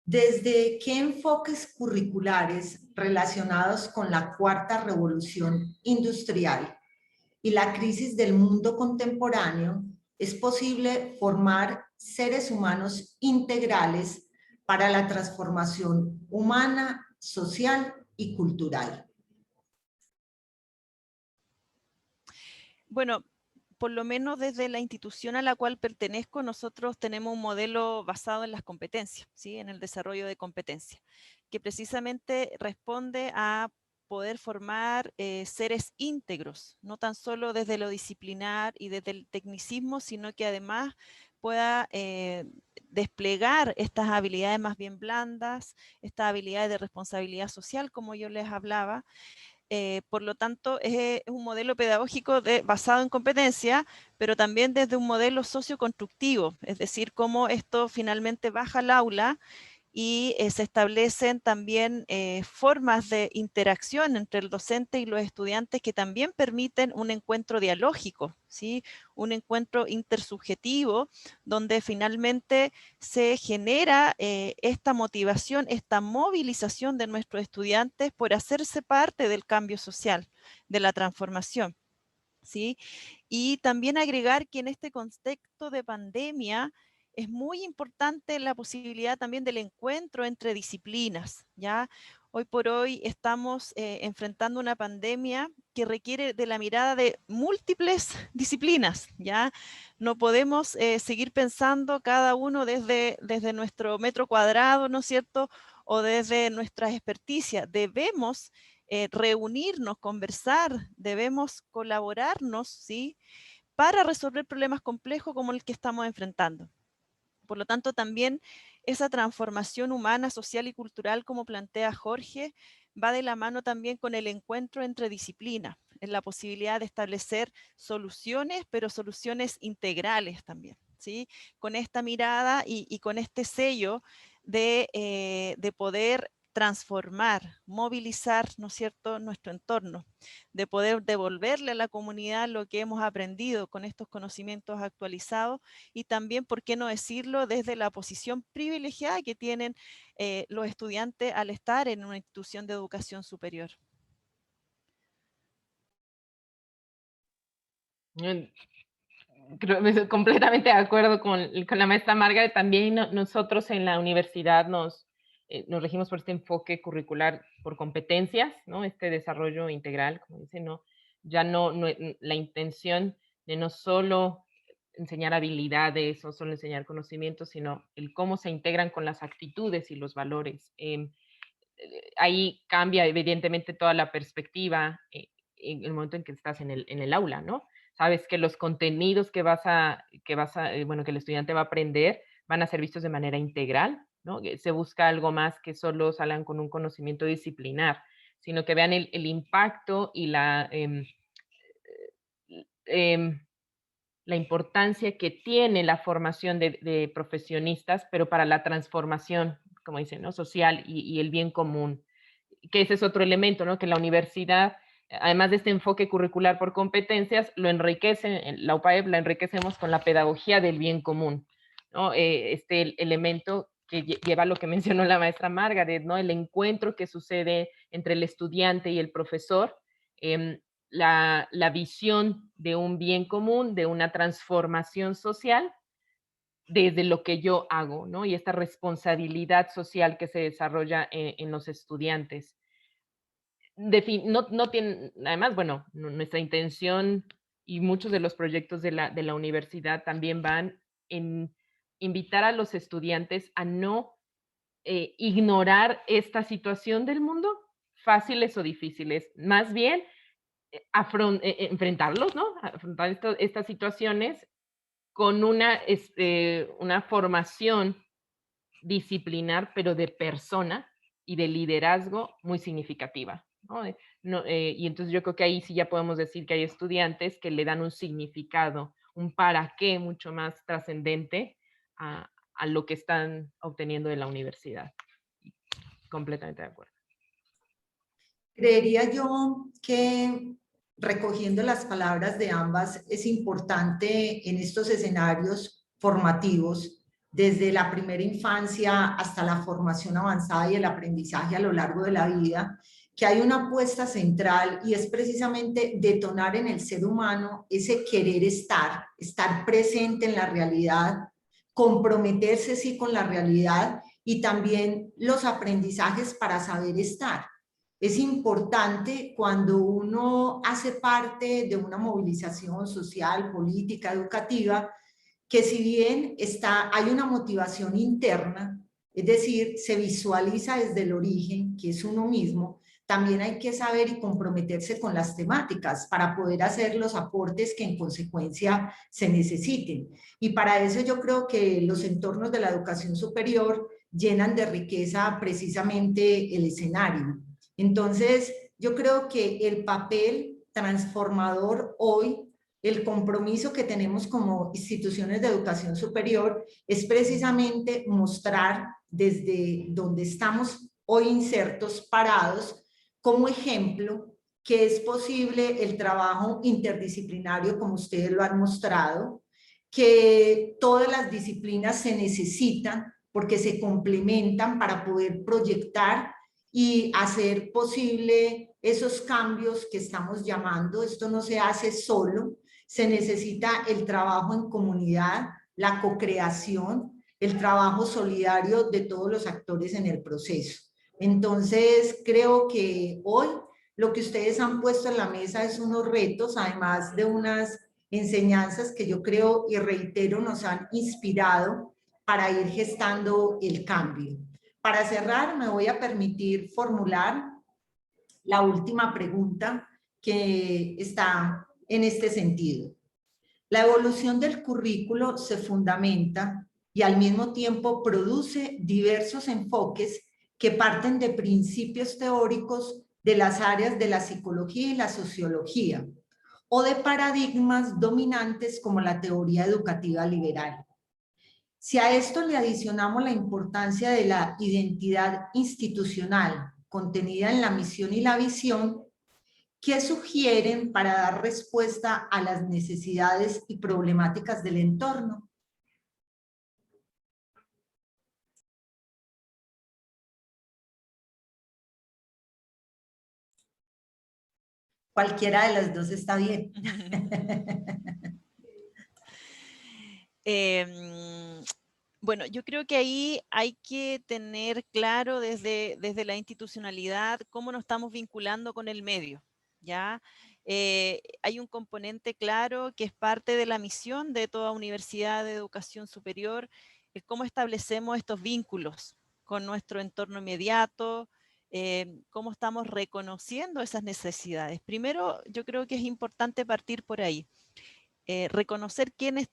¿Desde qué enfoques curriculares relacionados con la cuarta revolución industrial y la crisis del mundo contemporáneo es posible formar seres humanos integrales para la transformación humana, social y cultural? Bueno, por lo menos desde la institución a la cual pertenezco, nosotros tenemos un modelo basado en las competencias, ¿sí? En el desarrollo de competencias, que precisamente responde a poder formar seres íntegros, no tan solo desde lo disciplinar y desde el tecnicismo, sino que además pueda desplegar estas habilidades más bien blandas, estas habilidades de responsabilidad social, como yo les hablaba. Por lo tanto, es un modelo pedagógico basado en competencia, pero también desde un modelo socioconstructivo, es decir, cómo esto finalmente baja al aula y se establecen también formas de interacción entre el docente y los estudiantes que también permiten un encuentro dialógico, ¿sí? Un encuentro intersubjetivo donde finalmente se genera esta motivación, esta movilización de nuestros estudiantes por hacerse parte del cambio social, de la transformación, ¿sí? Y también agregar que en este contexto de pandemia es muy importante la posibilidad también del encuentro entre disciplinas, ¿ya? Hoy por hoy estamos enfrentando una pandemia que requiere de la mirada de múltiples disciplinas, ¿ya? No podemos seguir pensando cada uno desde nuestro metro cuadrado, ¿no es cierto? O desde nuestras experticias. Debemos reunirnos, conversar, debemos colaborarnos, ¿sí? Para resolver problemas complejos como el que estamos enfrentando. Por lo tanto, también esa transformación humana, social y cultural, como plantea Jorge, va de la mano también con el encuentro entre disciplinas, en la posibilidad de establecer soluciones, pero soluciones integrales también, ¿sí? Con esta mirada y con este sello de poder transformar, movilizar, ¿no es cierto?, nuestro entorno, de poder devolverle a la comunidad lo que hemos aprendido con estos conocimientos actualizados y también, ¿por qué no decirlo?, desde la posición privilegiada que tienen los estudiantes al estar en una institución de educación superior. Creo, completamente de acuerdo con la maestra Margaret. También nosotros en la universidad nos regimos por este enfoque curricular por competencias, ¿no? Este desarrollo integral, como dice, ¿no? Ya no la intención de no solo enseñar habilidades o solo enseñar conocimientos, sino el cómo se integran con las actitudes y los valores. Ahí cambia evidentemente toda la perspectiva en el momento en que estás en el aula, ¿no? Sabes que los contenidos bueno, que el estudiante va a aprender van a ser vistos de manera integral, ¿no? Se busca algo más que solo salgan con un conocimiento disciplinar, sino que vean el impacto y em, la importancia que tiene la formación de profesionistas, pero para la transformación, como dicen, ¿no? Social y el bien común, que ese es otro elemento, ¿no? Que la universidad, además de este enfoque curricular por competencias, lo enriquece, en la UPAEP la enriquecemos con la pedagogía del bien común, ¿no? Este elemento que lleva a lo que mencionó la maestra Margaret, ¿no? El encuentro que sucede entre el estudiante y el profesor, la visión de un bien común, de una transformación social desde lo que yo hago, ¿no? Y esta responsabilidad social que se desarrolla en los estudiantes. No tienen, además, bueno, nuestra intención y muchos de los proyectos de la universidad también van en invitar a los estudiantes a no ignorar esta situación del mundo, fáciles o difíciles, más bien enfrentarlos, ¿no? Afrontar estas situaciones con una formación disciplinar, pero de persona y de liderazgo muy significativa, ¿no? Y entonces yo creo que ahí sí ya podemos decir que hay estudiantes que le dan un significado, un para qué mucho más trascendente a lo que están obteniendo de la universidad. Completamente de acuerdo. Creería yo que, recogiendo las palabras de ambas, es importante en estos escenarios formativos desde la primera infancia hasta la formación avanzada y el aprendizaje a lo largo de la vida, que hay una apuesta central y es precisamente detonar en el ser humano ese querer estar presente en la realidad, comprometerse sí con la realidad y también los aprendizajes para saber estar. Es importante cuando uno hace parte de una movilización social, política, educativa, que si bien hay una motivación interna, es decir, se visualiza desde el origen, que es uno mismo, también hay que saber y comprometerse con las temáticas para poder hacer los aportes que en consecuencia se necesiten. Y para eso yo creo que los entornos de la educación superior llenan de riqueza precisamente el escenario. Entonces, yo creo que el papel transformador hoy, el compromiso que tenemos como instituciones de educación superior es precisamente mostrar desde donde estamos hoy insertos, parados, como ejemplo que es posible el trabajo interdisciplinario, como ustedes lo han mostrado, que todas las disciplinas se necesitan porque se complementan para poder proyectar y hacer posible esos cambios que estamos llamando. Esto no se hace solo, se necesita el trabajo en comunidad, la co-creación, el trabajo solidario de todos los actores en el proceso. Entonces, creo que hoy lo que ustedes han puesto en la mesa es unos retos, además de unas enseñanzas que yo creo y reitero nos han inspirado para ir gestando el cambio. Para cerrar, me voy a permitir formular la última pregunta que está en este sentido. La evolución del currículo se fundamenta y al mismo tiempo produce diversos enfoques que parten de principios teóricos de las áreas de la psicología y la sociología, o de paradigmas dominantes como la teoría educativa liberal. Si a esto le adicionamos la importancia de la identidad institucional contenida en la misión y la visión, ¿qué sugieren para dar respuesta a las necesidades y problemáticas del entorno? Cualquiera de las dos está bien. Bueno, yo creo que ahí hay que tener claro desde la institucionalidad cómo nos estamos vinculando con el medio, ¿ya? Hay un componente claro que es parte de la misión de toda universidad de educación superior, es cómo establecemos estos vínculos con nuestro entorno inmediato, cómo estamos reconociendo esas necesidades. Primero, yo creo que es importante partir por ahí. Reconocer quiénes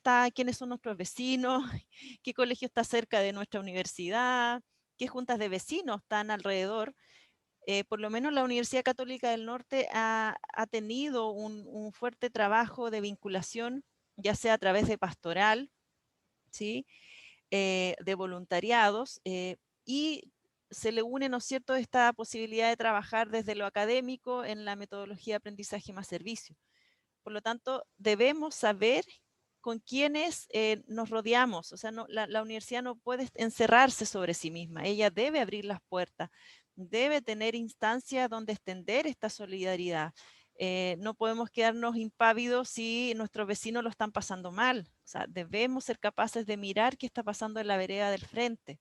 son nuestros vecinos, qué colegio está cerca de nuestra universidad, qué juntas de vecinos están alrededor. Por lo menos la Universidad Católica del Norte ha tenido un fuerte trabajo de vinculación, ya sea a través de pastoral, ¿sí? De voluntariados, y se le une, ¿no es cierto?, esta posibilidad de trabajar desde lo académico en la metodología de aprendizaje más servicio. Por lo tanto, debemos saber con quiénes nos rodeamos. O sea, la universidad no puede encerrarse sobre sí misma. Ella debe abrir las puertas, debe tener instancias donde extender esta solidaridad. No podemos quedarnos impávidos si nuestros vecinos lo están pasando mal. O sea, debemos ser capaces de mirar qué está pasando en la vereda del frente.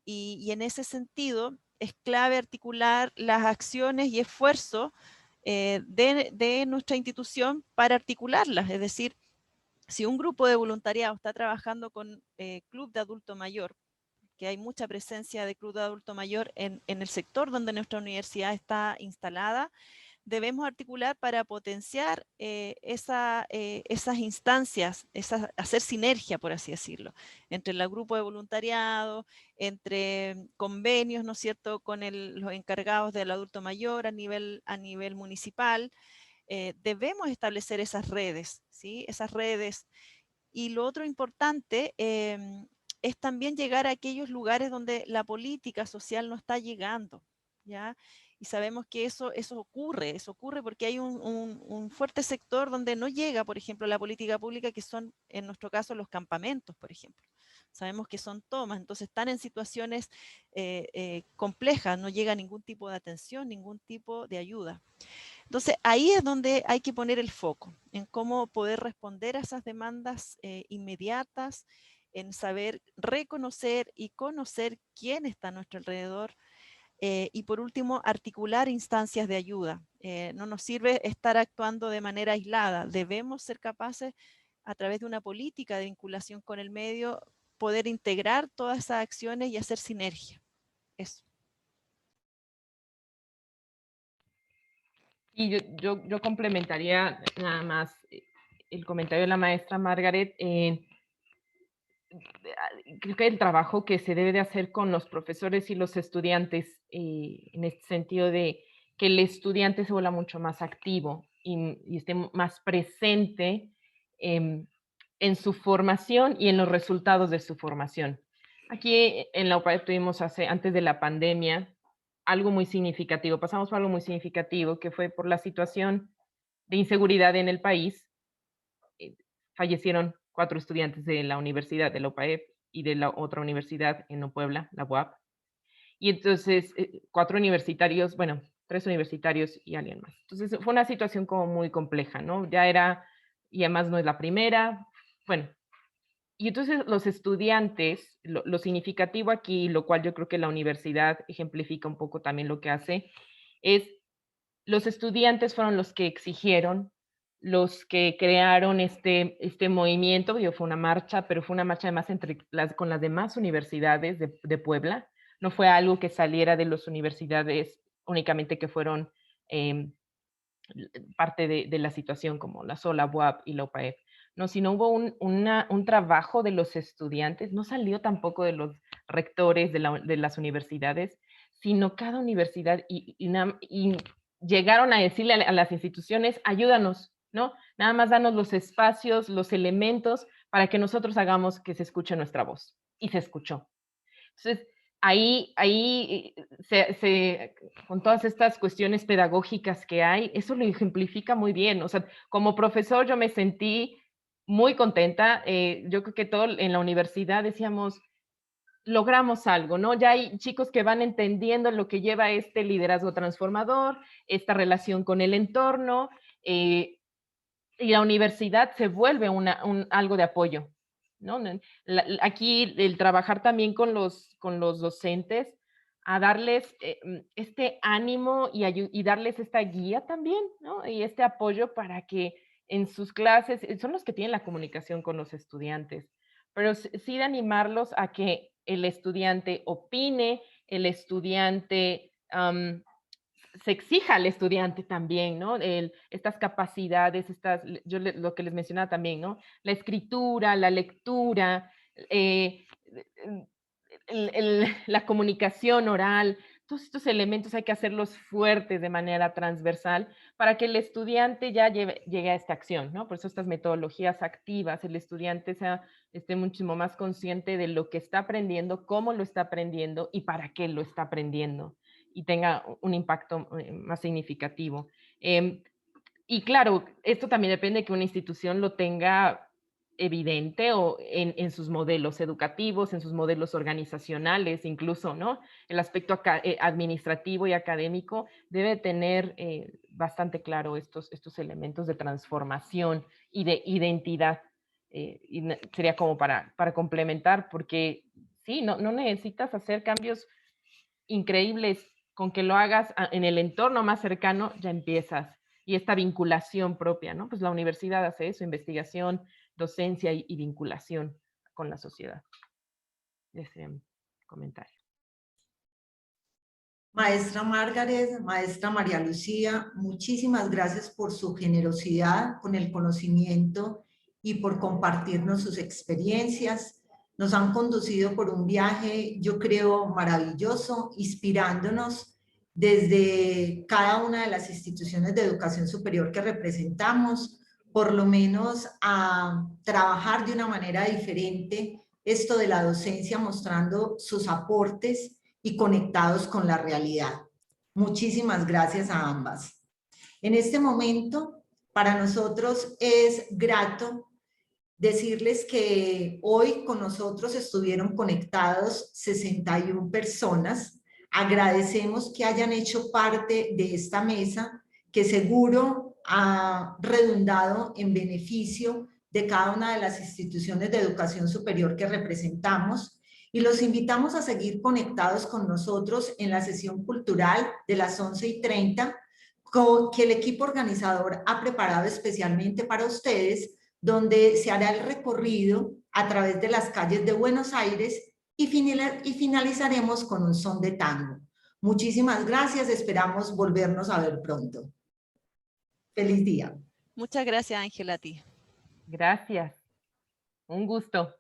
Y en ese sentido, es clave articular las acciones y esfuerzos de nuestra institución para articularlas. Es decir, si un grupo de voluntariado está trabajando con Club de Adulto Mayor, que hay mucha presencia de Club de Adulto Mayor en el sector donde nuestra universidad está instalada, debemos articular para potenciar esas instancias, hacer sinergia, por así decirlo, entre el grupo de voluntariado, entre convenios, ¿no es cierto?, con los encargados del adulto mayor a nivel municipal. Debemos establecer esas redes, ¿sí? Esas redes. Y lo otro importante es también llegar a aquellos lugares donde la política social no está llegando, ¿ya? Y sabemos que eso ocurre porque hay un fuerte sector donde no llega, por ejemplo, la política pública, que son, en nuestro caso, los campamentos, por ejemplo, sabemos que son tomas, entonces están en situaciones complejas, no llega ningún tipo de atención, ningún tipo de ayuda. Entonces, ahí es donde hay que poner el foco, en cómo poder responder a esas demandas inmediatas, en saber reconocer y conocer quién está a nuestro alrededor, y por último, articular instancias de ayuda. No nos sirve estar actuando de manera aislada, debemos ser capaces, a través de una política de vinculación con el medio, poder integrar todas esas acciones y hacer sinergia. Eso. Y yo complementaría nada más el comentario de la maestra Margaret. Creo que el trabajo que se debe de hacer con los profesores y los estudiantes, en este sentido de que el estudiante se vuelva mucho más activo y esté más presente en su formación y en los resultados de su formación. Aquí en la UPAEP tuvimos antes de la pandemia algo muy significativo, pasamos por algo muy significativo que fue por la situación de inseguridad en el país. Fallecieron 4 estudiantes de la universidad, de la UPAEP y de la otra universidad en Puebla, la UAP. Y entonces 4 universitarios, bueno, 3 universitarios y alguien más. Entonces fue una situación como muy compleja, ¿no? Ya era, y además no es la primera, bueno. Y entonces los estudiantes, lo significativo aquí, lo cual yo creo que la universidad ejemplifica un poco también lo que hace, es los estudiantes fueron los que exigieron, los que crearon este movimiento. Fue una marcha, pero fue una marcha además con las demás universidades de Puebla. No fue algo que saliera de las universidades únicamente que fueron parte de la situación, como la SOLA, UAP y la UPAEP. No, sino hubo un trabajo de los estudiantes, no salió tampoco de los rectores de las universidades, sino cada universidad y llegaron a decirle a las instituciones, ayúdanos, ¿no? Nada más danos los espacios, los elementos para que nosotros hagamos que se escuche nuestra voz. Y se escuchó. Entonces, ahí con todas estas cuestiones pedagógicas que hay, eso lo ejemplifica muy bien. O sea, como profesor yo me sentí muy contenta. Yo creo que todo en la universidad decíamos, logramos algo, ¿no? Ya hay chicos que van entendiendo lo que lleva este liderazgo transformador, esta relación con el entorno, y la universidad se vuelve algo de apoyo, ¿no? Aquí el trabajar también con los docentes, a darles este ánimo y darles esta guía también, ¿no? Y este apoyo para que en sus clases, son los que tienen la comunicación con los estudiantes, pero sí de animarlos a que el estudiante opine, el estudiante se exija al estudiante también, ¿no? Estas capacidades, lo que les mencionaba también, ¿no? La escritura, la lectura, la comunicación oral, todos estos elementos hay que hacerlos fuertes de manera transversal para que el estudiante ya llegue a esta acción, ¿no? Por eso estas metodologías activas, el estudiante esté muchísimo más consciente de lo que está aprendiendo, cómo lo está aprendiendo y para qué lo está aprendiendo, y tenga un impacto más significativo. Y claro, esto también depende de que una institución lo tenga evidente o en sus modelos educativos, en sus modelos organizacionales, incluso, ¿no? El aspecto administrativo y académico debe tener bastante claro estos elementos de transformación y de identidad. Y sería como para complementar, porque sí, no necesitas hacer cambios increíbles, con que lo hagas en el entorno más cercano, ya empiezas. Y esta vinculación propia, ¿no? Pues la universidad hace eso, investigación, docencia y vinculación con la sociedad. Ese comentario. Maestra Margaret, maestra María Lucía, muchísimas gracias por su generosidad con el conocimiento y por compartirnos sus experiencias. Nos han conducido por un viaje, yo creo, maravilloso, inspirándonos desde cada una de las instituciones de educación superior que representamos, por lo menos a trabajar de una manera diferente esto de la docencia, mostrando sus aportes y conectados con la realidad. Muchísimas gracias a ambas. En este momento, para nosotros es grato Decirles que hoy con nosotros estuvieron conectados 61 personas. Agradecemos que hayan hecho parte de esta mesa, que seguro ha redundado en beneficio de cada una de las instituciones de educación superior que representamos, y los invitamos a seguir conectados con nosotros en la sesión cultural de las 11:30, que el equipo organizador ha preparado especialmente para ustedes, donde se hará el recorrido a través de las calles de Buenos Aires y finalizaremos con un son de tango. Muchísimas gracias, esperamos volvernos a ver pronto. Feliz día. Muchas gracias, Ángela, a ti. Gracias. Un gusto.